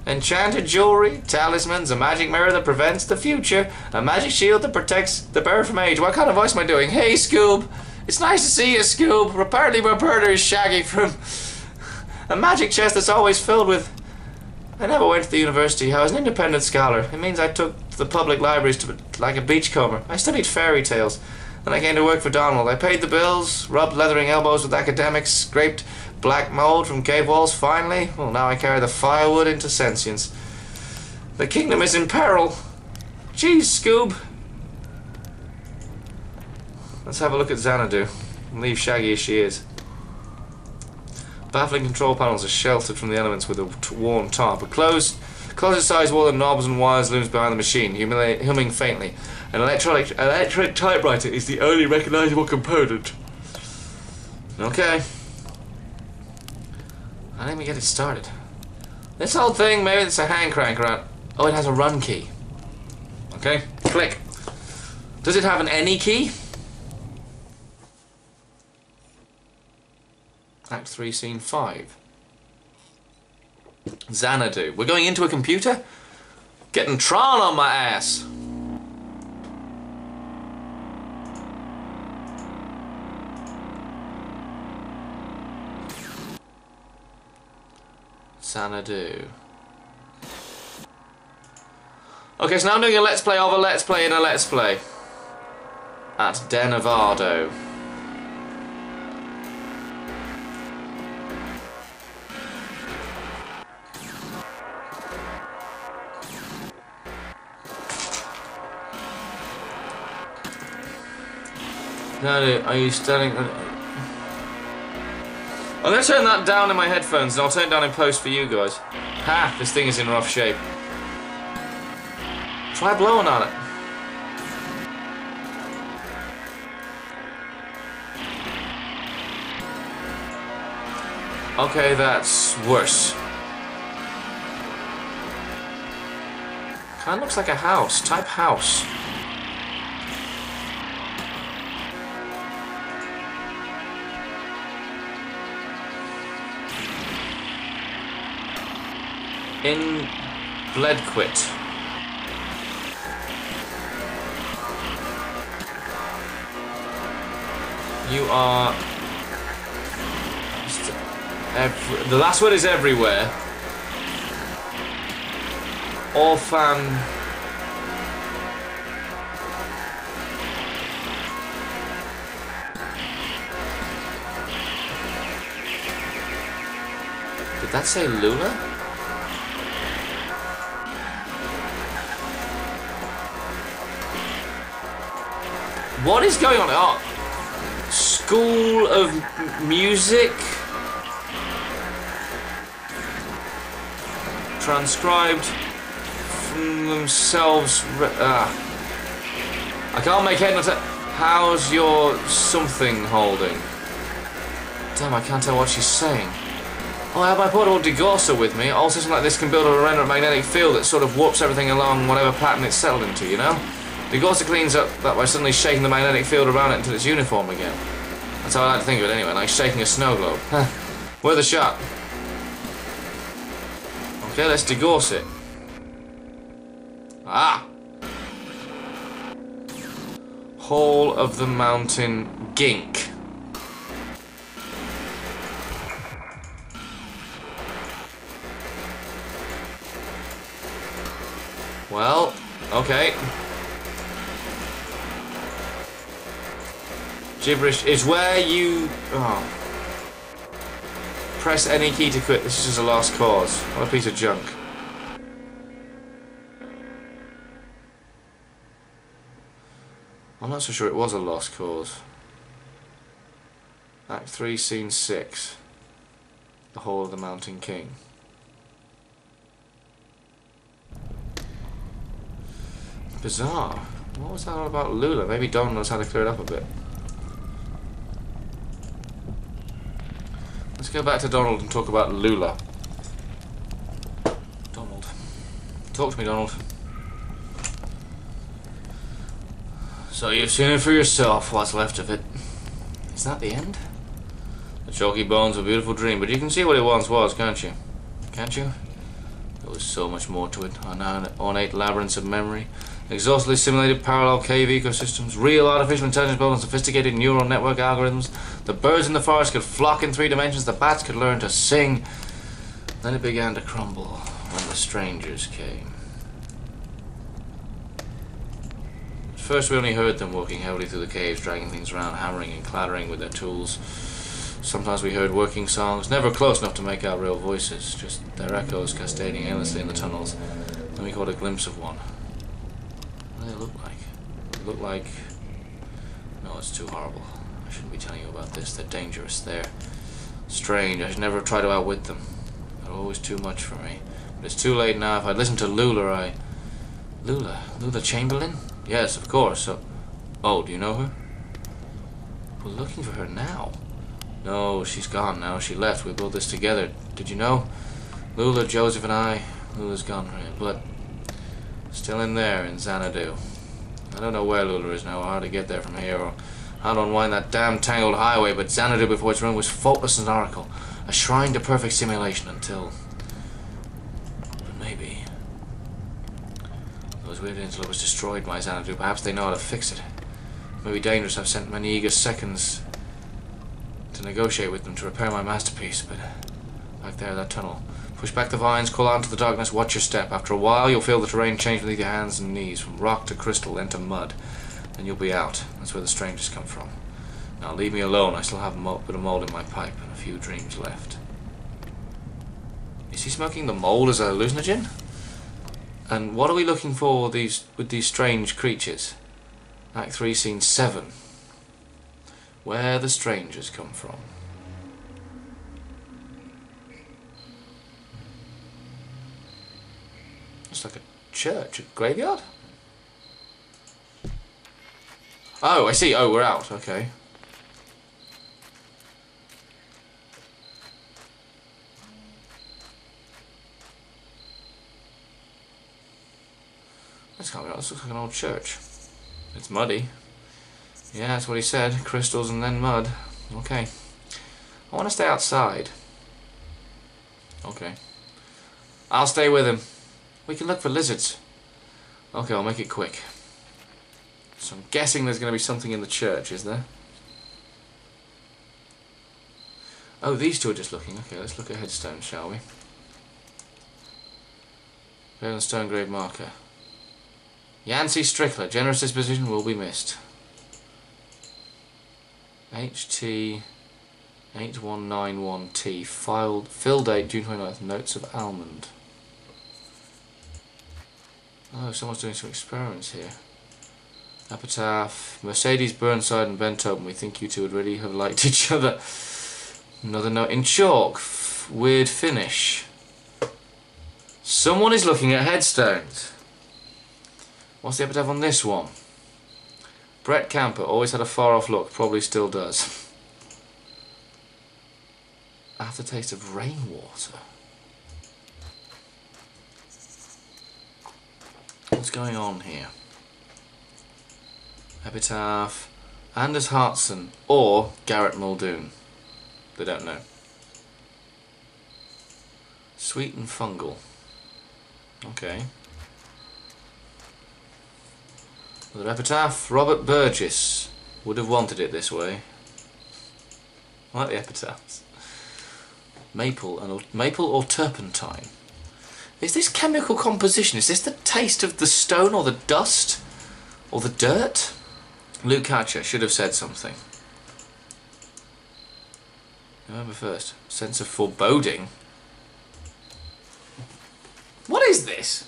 Enchanted jewelry, talismans, a magic mirror that prevents the future, a magic shield that protects the bearer from age. What kind of voice am I doing? Hey, Scoob! It's nice to see you, Scoob! Apparently Roberta is Shaggy from a magic chest that's always filled with... I never went to the university. I was an independent scholar. It means I took to the public libraries like a beachcomber. I studied fairy tales. Then I came to work for Donald. I paid the bills, rubbed leathering elbows with academics, scraped black mold from cave walls. Finally, well, now I carry the firewood into sentience. The kingdom is in peril. Jeez, Scoob. Let's have a look at Xanadu and leave Shaggy as she is. Baffling control panels are sheltered from the elements with a worn tarp. A closed-sized wall of knobs and wires looms behind the machine, humming faintly. An electric typewriter is the only recognizable component. Okay. I didn't even get it started. This whole thing, maybe it's a hand crank around. Oh, it has a run key. Okay, click. Does it have an any key? Act 3, Scene 5. Xanadu. We're going into a computer? Getting Tron on my ass. Xanadu. Okay, so now I'm doing a Let's Play of a Let's Play in a Let's Play. At Denevado. Are you standing? I'm going to turn that down in my headphones and I'll turn it down in post for you guys. Ha! This thing is in rough shape. Try blowing on it. Okay, that's worse. Kinda looks like a house. Type house. In Bledquit. You are... the last word is everywhere. Orphan... Did that say Luna? What is going on? Oh, School of Music. Transcribed from themselves. I can't make head nor tail. How's your something holding? Damn, I can't tell what she's saying. Oh, I have my portable degorser with me. All systems like this can build or render a magnetic field that sort of warps everything along whatever pattern it's settled into, you know? The degorser cleans up that by suddenly shaking the magnetic field around it until it's uniform again. That's how I like to think of it anyway, like shaking a snow globe. Worth a shot. Okay, let's degorse it. Ah! Hall of the Mountain Gink. Well, okay. Gibberish is where you... Oh. Press any key to quit. This is just a lost cause. What a piece of junk. I'm not so sure it was a lost cause. Act 3, Scene 6. The Hall of the Mountain King. Bizarre. What was that all about Lula? Maybe Don knows how to clear it up a bit. Let's go back to Donald and talk about Lula. Donald. Talk to me, Donald. So you've seen it for yourself, what's left of it. Is that the end? The chalky bones of a beautiful dream, but you can see what it once was, can't you? Can't you? There was so much more to it. Ornate labyrinths of memory, exhaustively simulated parallel cave ecosystems, real artificial intelligence built on sophisticated neural network algorithms. The birds in the forest could flock in 3 dimensions, the bats could learn to sing. Then it began to crumble when the strangers came. first we only heard them walking heavily through the caves, dragging things around, hammering and clattering with their tools. Sometimes we heard working songs, never close enough to make out real voices, just their echoes cascading endlessly in the tunnels. Then we caught a glimpse of one. What do they look like? They look like... No, it's too horrible. I shouldn't be telling you about this. They're dangerous. They're strange. I should never try to outwit them. They're always too much for me. But it's too late now. If I'd listened to Lula, Lula Chamberlain? Yes, of course. So... Oh, do you know her? We're looking for her now. No, she's gone now. She left. We built this together. Did you know? Lula, Joseph and I. Lula's gone, but still in there in Xanadu. I don't know where Lula is now, or how to get there from here, or how to unwind that damn tangled highway, but Xanadu before its ruin was faultless as an oracle, a shrine to perfect simulation until... But maybe... Those weird interlopers destroyed my Xanadu. Perhaps they know how to fix it. It may be dangerous. I've sent many eager seconds to negotiate with them to repair my masterpiece, but back there, that tunnel. Push back the vines, call out into the darkness, watch your step. After a while, you'll feel the terrain change beneath your hands and knees, from rock to crystal, then to mud. Then you'll be out. That's where the strangers come from. Now leave me alone. I still have a bit of mold in my pipe and a few dreams left. Is he smoking the mold as a hallucinogen? And what are we looking for with these strange creatures? Act 3, Scene 7. Where the strangers come from. It's like a church, a graveyard? Oh, I see. Oh, we're out. Okay. This can't be right. This looks like an old church. It's muddy. Yeah, that's what he said. Crystals and then mud. Okay. I want to stay outside. Okay. I'll stay with him. We can look for lizards. Okay, I'll make it quick. So I'm guessing there's going to be something in the church, is there? Oh, these two are just looking. Okay, let's look at headstones, shall we? Grave on stone grave marker. Yancey Strickler, generous disposition will be missed. HT 8191T, fill date June 29th, notes of almond. Oh, someone's doing some experiments here. Epitaph, Mercedes Burnside and Ben Tobin, we think you two would really have liked each other. Another note in chalk, weird finish. Someone is looking at headstones. What's the epitaph on this one? Brett Camper, always had a far off look, probably still does. Aftertaste of rainwater. What's going on here? Epitaph, Anders Hartson or Garrett Muldoon. They don't know. Sweet and fungal. Okay. Another epitaph, Robert Burgess. Would have wanted it this way. I like the epitaphs. Maple or turpentine. Is this chemical composition? Is this the taste of the stone or the dust? Or the dirt? Luke Hatcher should have said something. November 1st. Sense of foreboding. What is this?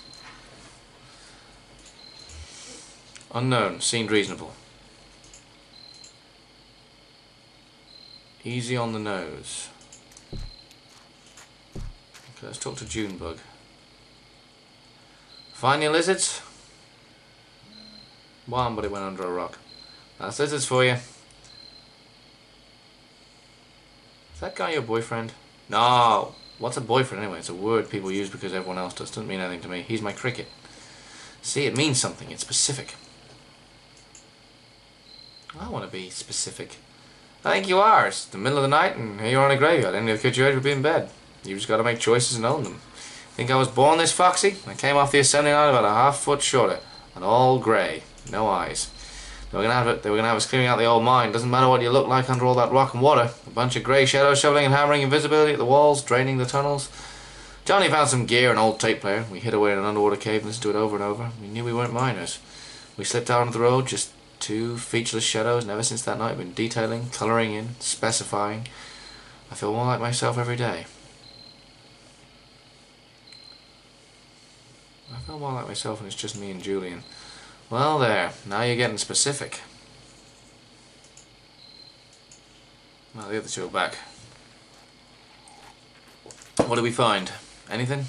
Unknown. Seemed reasonable. Easy on the nose. Okay, let's talk to Junebug. Find your lizards? One, but it went under a rock. That's lizards for you. Is that guy your boyfriend? No. What's a boyfriend anyway? It's a word people use because everyone else does. Doesn't mean anything to me. He's my cricket. See, it means something. It's specific. I want to be specific. I think you are. It's the middle of the night and here you're on a graveyard. Any of the kids your age would be in bed. You've just got to make choices and own them. Think I was born this foxy? I came off the assembly line about a half foot shorter. And all grey. No eyes. They were gonna have us clearing out the old mine. Doesn't matter what you look like under all that rock and water. A bunch of grey shadows shoveling and hammering invisibility at the walls, draining the tunnels. Johnny found some gear, an old tape player. We hid away in an underwater cave and listened to it over and over. We knew we weren't miners. We slipped out onto the road, just two featureless shadows, and ever since that night I've been detailing, colouring in, specifying. I feel more like myself every day. I feel more like myself when it's just me and Julian. Well there, now you're getting specific. Well, the other two are back. What did we find? Anything?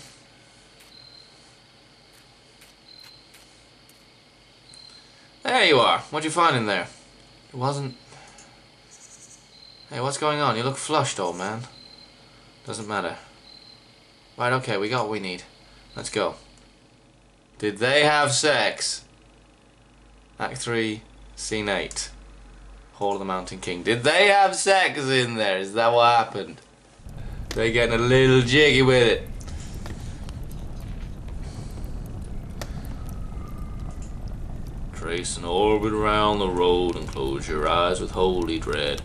There you are. What'd you find in there? It wasn't... Hey, what's going on? You look flushed, old man. Doesn't matter. Right, okay, we got what we need. Let's go. Did they have sex? Act 3, Scene 8. Hall of the Mountain King. Did they have sex in there? Is that what happened? They getting a little jiggy with it. Trace an orbit round the road and close your eyes with holy dread.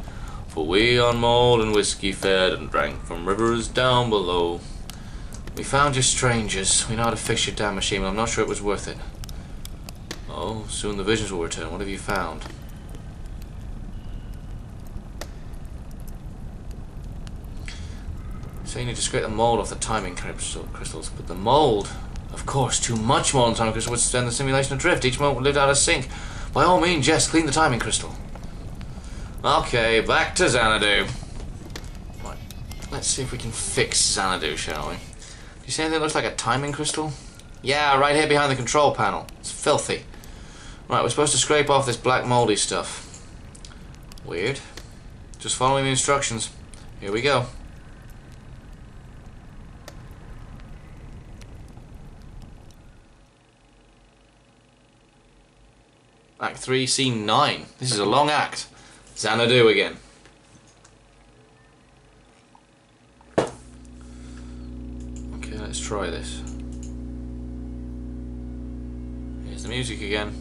For we on malt and whiskey fed and drank from rivers down below. We found you strangers. We know how to fix your damn machine, but I'm not sure it was worth it. Oh, soon the visions will return. What have you found? So you need to scrape the mold off the timing crystals, but the mold, of course, too much mold on timing crystals would send the simulation adrift. Each moment would live out of sync. By all means, yes, clean the timing crystal. Okay, back to Xanadu. Right, let's see if we can fix Xanadu, shall we? Do you see anything that looks like a timing crystal? Yeah, right here behind the control panel. It's filthy. Right, we're supposed to scrape off this black moldy stuff. Weird. Just following the instructions. Here we go. Act 3, Scene 9. This is a long act. Xanadu again. Okay, let's try this. Here's the music again.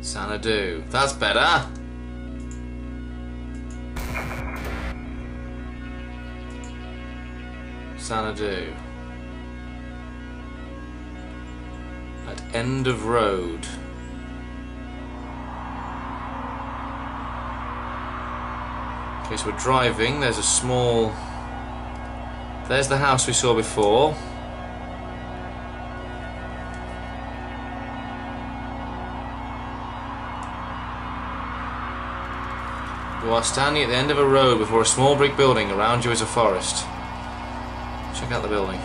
Xanadu. That's better. Xanadu. At end of road. Okay, so we're driving. There's a small... There's the house we saw before. You are standing at the end of a road before a small brick building. Around you is a forest. Check out the building.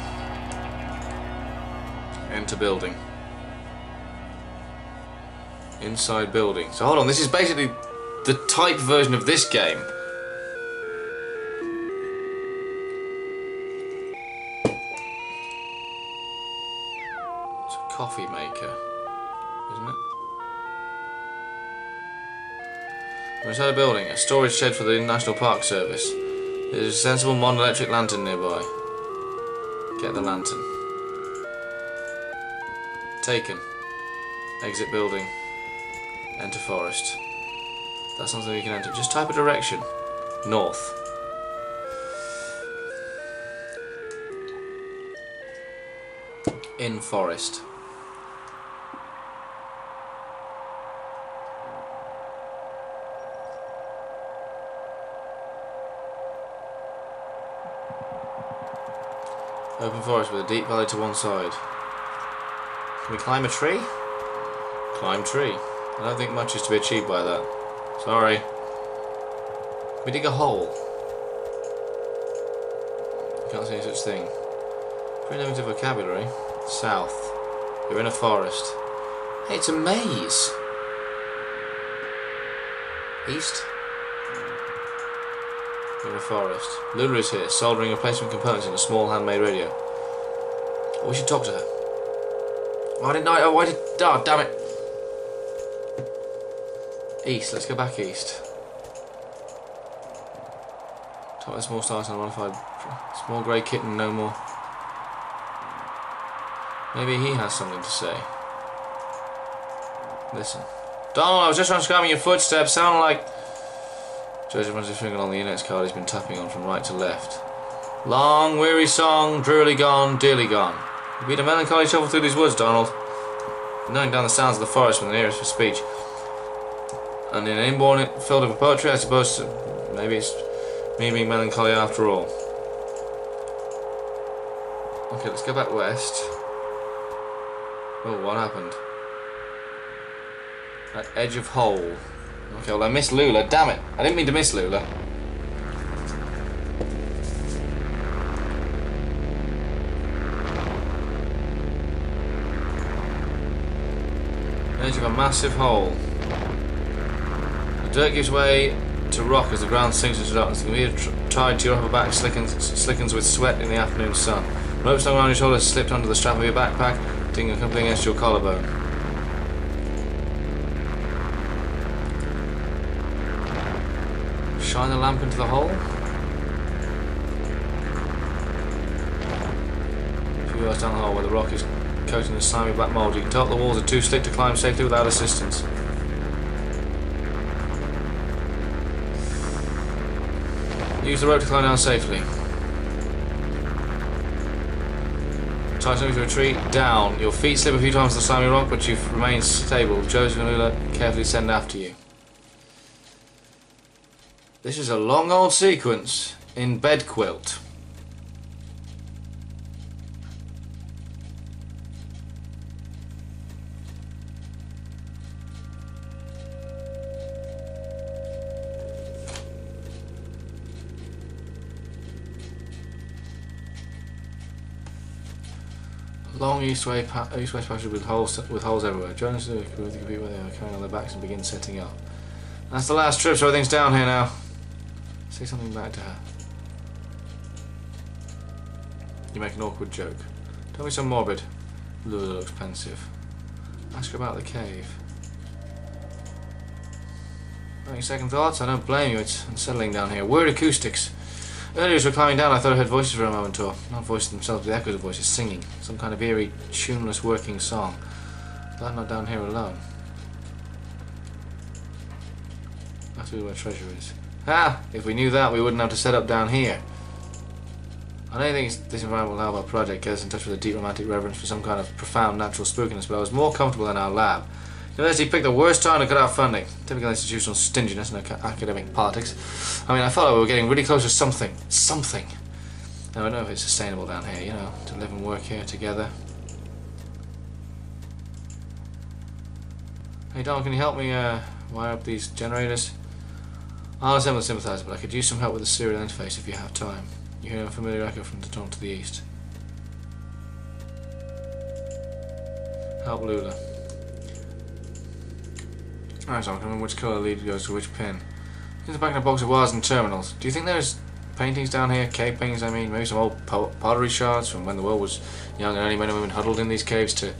Enter building. Inside building. So hold on, this is basically the type version of this game. It's a coffee maker, isn't it? We're inside a building, a storage shed for the National Park Service. There's a sensible modern electric lantern nearby. Get the lantern. Taken. Exit building. Enter forest. That's not something you can enter. Just type a direction. North. In forest. Open forest with a deep valley to one side. Can we climb a tree? Climb tree. I don't think much is to be achieved by that. Sorry. Can we dig a hole? Can't see any such thing. Pretty limited vocabulary. South. You're in a forest. Hey, it's a maze. East. You're in a forest. Lula is here, soldering replacement components in a small handmade radio. Oh, we should talk to her. Why didn't I? Oh, damn it. East, let's go back east. Top of the small stars on modified. Small grey kitten, no more. Maybe he has something to say. Listen. Donald, I was just transcribing your footsteps. Sound like Joseph runs his finger on the index card he's been tapping on from right to left. Long, weary song, drearily gone, dearly gone. You beat a melancholy shuffle through these woods, Donald. Knowing down the sounds of the forest from the nearest for speech. And in an inborn field of poetry, I suppose maybe it's me being melancholy after all. Okay, let's go back west. Oh, what happened? At edge of hole. Okay, well I missed Lula. Damn it! I didn't mean to miss Lula. Edge of a massive hole. The dirt gives way to rock as the ground sinks into darkness. The computer tied to your upper back slickens with sweat in the afternoon sun. Rope slung around your shoulders slipped onto the strap of your backpack, dinging accompanying against your collarbone. Shine the lamp into the hole. A few yards down the hole where the rock is coating the slimy black mould, you can tell the walls are too slick to climb safely without assistance. Use the rope to climb down safely. Tighten to retreat, down. Your feet slip a few times to the slimy rock, but you remain stable. Joseph and Lula carefully send after you. This is a long old sequence in bed quilt. Long east-west passage with holes everywhere. Jonas with the computer where they are carrying on their backs and begin setting up. That's the last trip, so everything's down here now. Say something back to her. You make an awkward joke. Tell me some morbid. Lula looks pensive. Ask her about the cave. Any second thoughts? I don't blame you, it's unsettling down here. Weird acoustics. Earlier as we were climbing down I thought I heard voices for a moment or not voices themselves but echoes of voices singing. Some kind of eerie, tuneless working song. But I'm not down here alone. That's where treasure is. Ah! If we knew that we wouldn't have to set up down here. I don't think this environmental lab our project gets us in touch with a deep romantic reverence for some kind of profound natural spookiness, but I was more comfortable in our lab. University picked the worst time to cut out funding. Typical institutional stinginess and academic politics. I mean, I felt like we were getting really close to something. Something. I don't know if it's sustainable down here, you know, to live and work here together. Hey Don, can you help me wire up these generators? I'll assemble the sympathizer, but I could use some help with the serial interface if you have time. You hear a familiar echo from the tunnel to the east. Help Lula. Alright, so I'm coming which colour lead goes to which pin. Here's the back in a box of wires and terminals. Do you think there's paintings down here? Cave paintings, I mean. Maybe some old pottery shards from when the world was young and only men and women huddled in these caves to...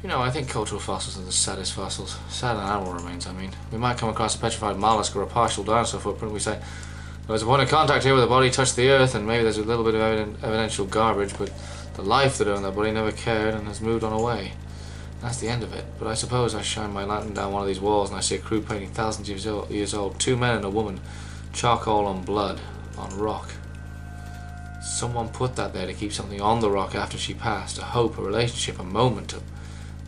You know, I think cultural fossils are the saddest fossils. Sad animal remains, I mean. We might come across a petrified mollusk or a partial dinosaur footprint. We say, there was a point of contact here where the body touched the earth and maybe there's a little bit of evidential garbage, but the life that owned that body never cared and has moved on away. That's the end of it. But I suppose I shine my lantern down one of these walls and I see a crude painting thousands of years old. Two men and a woman. Charcoal on blood. On rock. Someone put that there to keep something on the rock after she passed. A hope, a relationship, a moment, a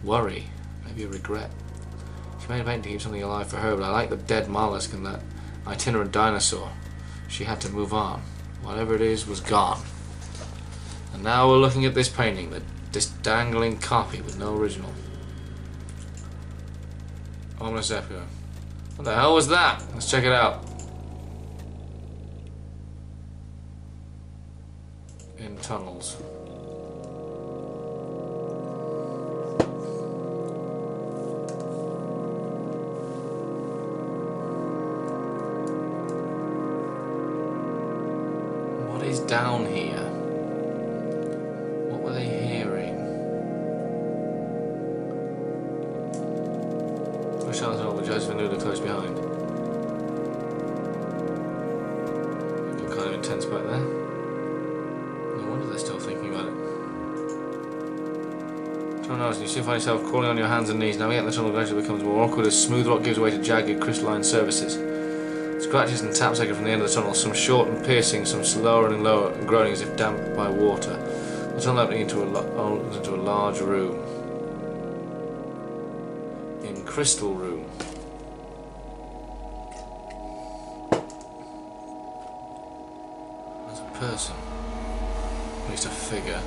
worry, maybe a regret. She made a painting to keep something alive for her, but I like the dead mollusk and that itinerant dinosaur. She had to move on. Whatever it is was gone. And now we're looking at this painting, this dangling copy with no original. Ominous echo. What the hell was that? Let's check it out. In tunnels. What is down here? What were they hearing? Mícheál is over, Joseph and Lula close behind. Got kind of intense back there. No wonder they're still thinking about it. John Norris, you soon find yourself crawling on your hands and knees. Navigating the tunnel gradually becomes more awkward as smooth rock gives way to jagged crystalline surfaces. Scratches and taps echo from the end of the tunnel, some short and piercing, some slower and lower and groaning as if damped by water. The tunnel opening into a large room. In Crystal Room. There's a person. At least a figure.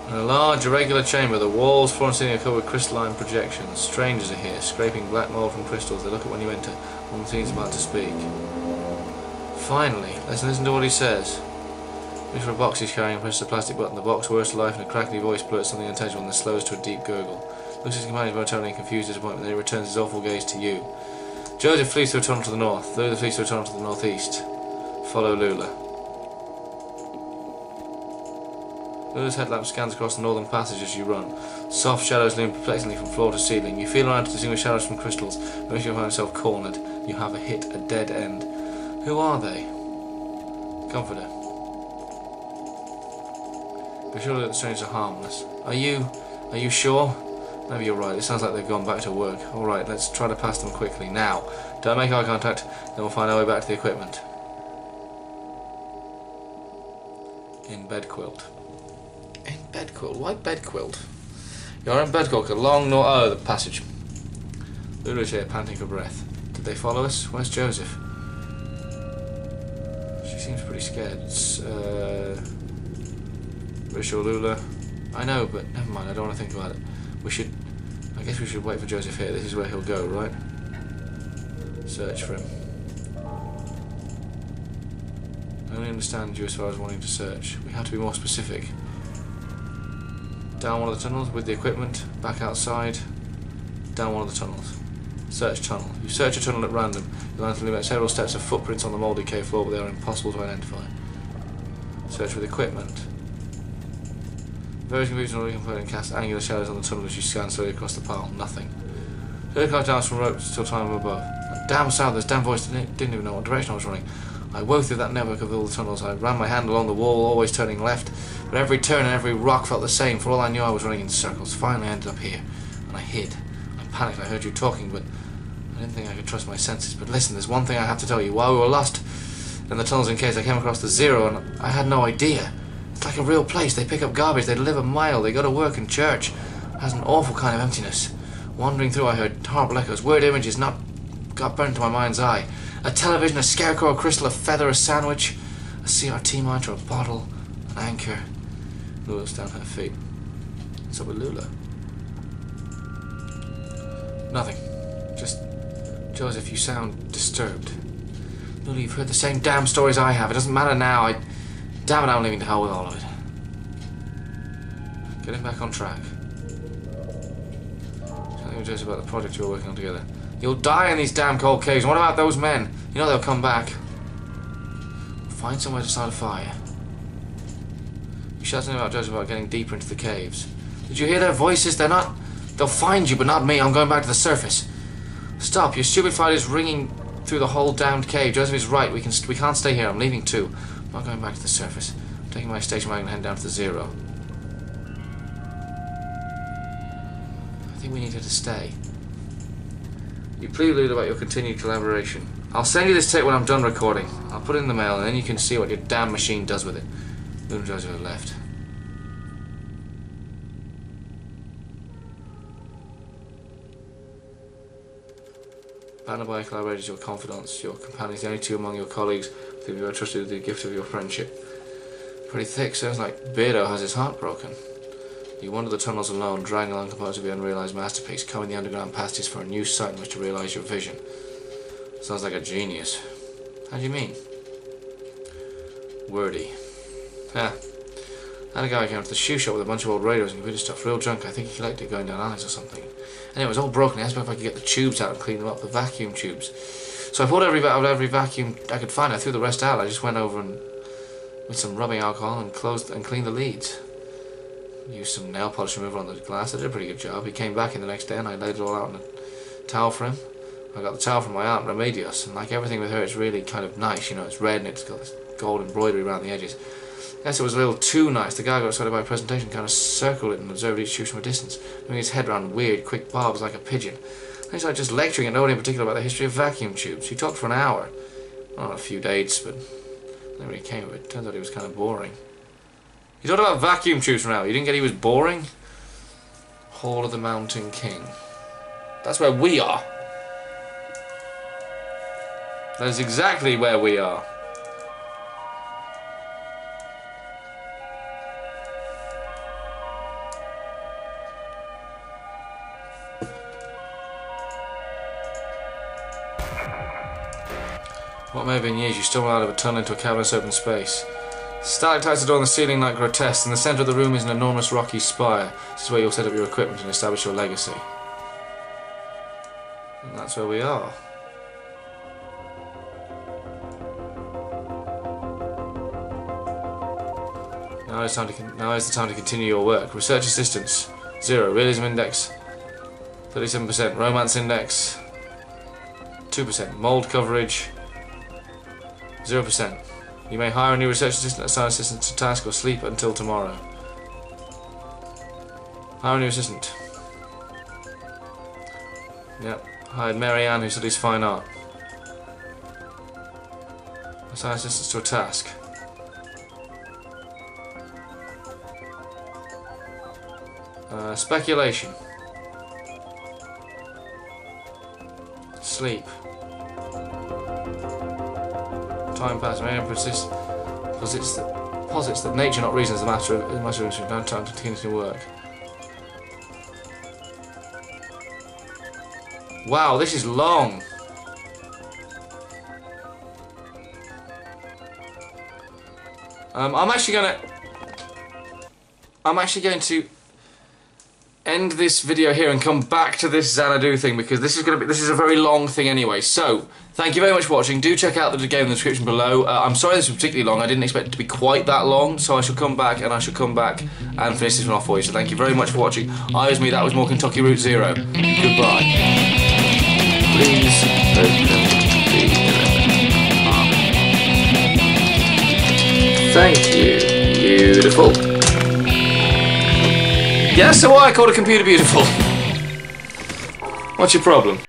In a large irregular chamber, the walls, floor and ceiling are covered with crystalline projections. Strangers are here, scraping black mould from crystals. They look at when you enter. One seems about to speak. Finally, let's listen to what he says. Reach for a box he's carrying and press the plastic button. The box whirs to life and a crackly voice blurts something unintelligible and then slows to a deep gurgle. Looks at his companions momentarily in confused disappointment, then he returns his awful gaze to you. Joseph flees through a tunnel to the north. Lula flees through a tunnel to the northeast. Follow Lula. Lula's headlamp scans across the northern passage as you run. Soft shadows loom perplexingly from floor to ceiling. You feel around to distinguish shadows from crystals. Eventually you find yourself cornered. You have hit a dead end. Who are they? Comforter. Be sure that the strangers are harmless. Are you sure? Maybe you're right. It sounds like they've gone back to work. Alright, let's try to pass them quickly. Now, don't make eye contact, then we'll find our way back to the equipment. In bed quilt. In bed quilt? Why bed quilt? You're in bed quilt, a long the passage. Lula's here, panting for breath. Did they follow us? Where's Joseph? She seems pretty scared. Rachel, Lula. I know, but never mind, I don't want to think about it. I guess we should wait for Joseph here. This is where he'll go, right? Search for him. I only understand you as far as wanting to search. We have to be more specific. Down one of the tunnels with the equipment, back outside, down one of the tunnels. Search tunnel. You search a tunnel at random. You'll have to limit several steps of footprints on the mouldy cave floor, but they are impossible to identify. Search with equipment. Various confusing or incomplete cast angular shadows on the tunnel as you scan slowly across the pile. Nothing. Lula climbs down from ropes till time above. That damn sound, this damn voice didn't even know what direction I was running. I wove through that network of all the tunnels. I ran my hand along the wall, always turning left, but every turn and every rock felt the same. For all I knew, I was running in circles. Finally, I ended up here, and I hid. I panicked. I heard you talking, but I didn't think I could trust my senses. But listen, there's one thing I have to tell you. While we were lost in the tunnels in caves, I came across the Zero, and I had no idea. It's like a real place. They pick up garbage. They live a mile. They go to work and church. It has an awful kind of emptiness. Wandering through, I heard horrible echoes, weird images got burnt into my mind's eye. A television, a scarecrow, a crystal, a feather, a sandwich, a CRT monitor, a bottle, an anchor. Lula's down her feet. What's up with Lula? Nothing. Just, Joseph, you sound disturbed. Lula, you've heard the same damn stories I have. It doesn't matter now. Damn it, I'm leaving to hell with all of it. Getting back on track. Tell me, Joseph, about the project you were working on together. You'll die in these damn cold caves. And what about those men? You know they'll come back. Find somewhere to start a fire. You shouted something about Joseph about getting deeper into the caves. Did you hear their voices? They'll find you, but not me. I'm going back to the surface. Stop. Your stupid fight is ringing through the whole damned cave. Joseph is right. We can't stay here. I'm leaving too. I'm not going back to the surface. I'm taking my station wagon and heading down to the Zero. I think we need her to stay. You plead about your continued collaboration. I'll send you this tape when I'm done recording. I'll put it in the mail and then you can see what your damn machine does with it. Lula and Joseph have left. Bounded by your collaborators, your confidants, your companions, the only two among your colleagues with whom you are trusted with the gift of your friendship. Pretty thick, sounds like Beardo has his heart broken. You wander the tunnels alone, dragging along components of your unrealised masterpiece, combing the underground passages for a new site in which to realise your vision. Sounds like a genius. How do you mean? Wordy. Ha. Had a guy came to the shoe shop with a bunch of old radios and computer stuff, real junk. I think he collected going down alleys or something. Anyway, it was all broken. He asked me if I could get the tubes out and clean them up, the vacuum tubes. So I pulled every vacuum I could find. I threw the rest out. I just went over and with some rubbing alcohol and cleaned the leads. Used some nail polish remover on the glass. I did a pretty good job. He came back in the next day and I laid it all out in a towel for him. I got the towel from my aunt Remedios, and like everything with her, it's really kind of nice, you know, it's red and it's got this gold embroidery around the edges. I guess it was a little too nice. The guy got excited by a presentation, kind of circled it and observed each tube from a distance, moving his head around weird, quick barbs like a pigeon. Then he started just lecturing and nobody in particular about the history of vacuum tubes. He talked for an hour. Well, a few dates, but never really came of it. Turns out he was kind of boring. He talked about vacuum tubes for an hour. You didn't get he was boring? Hall of the Mountain King. That's where we are. That is exactly where we are. What may have been years, you stumble out of a tunnel into a cavernous open space. Stalactites adorn the ceiling like grotesques. In the centre of the room is an enormous rocky spire. This is where you'll set up your equipment and establish your legacy. And that's where we are. Now is the time to continue your work. Research assistance 0. Realism index 37%. Romance index 2%. Mold coverage 0%. You may hire a new research assistant, assign assistant to task, or sleep until tomorrow. Hire a new assistant. Yep. Hired Mary Ann, who studies fine art. Assign assistants to a task. Speculation. Sleep. Time passes. Man posits that nature, not reason, is the master of industry. No time to continue to work. Wow, this is long. I'm actually going to end this video here and come back to this Xanadu thing, because this is a very long thing anyway. So thank you very much for watching. Do check out the game in the description below. I'm sorry this was particularly long. I didn't expect it to be quite that long, so I shall come back and finish this one off for you. So thank you very much for watching. I was me, that was more Kentucky Route Zero. Goodbye. Please open the 11. Thank you. Beautiful. Yeah, so why I called a computer beautiful? What's your problem?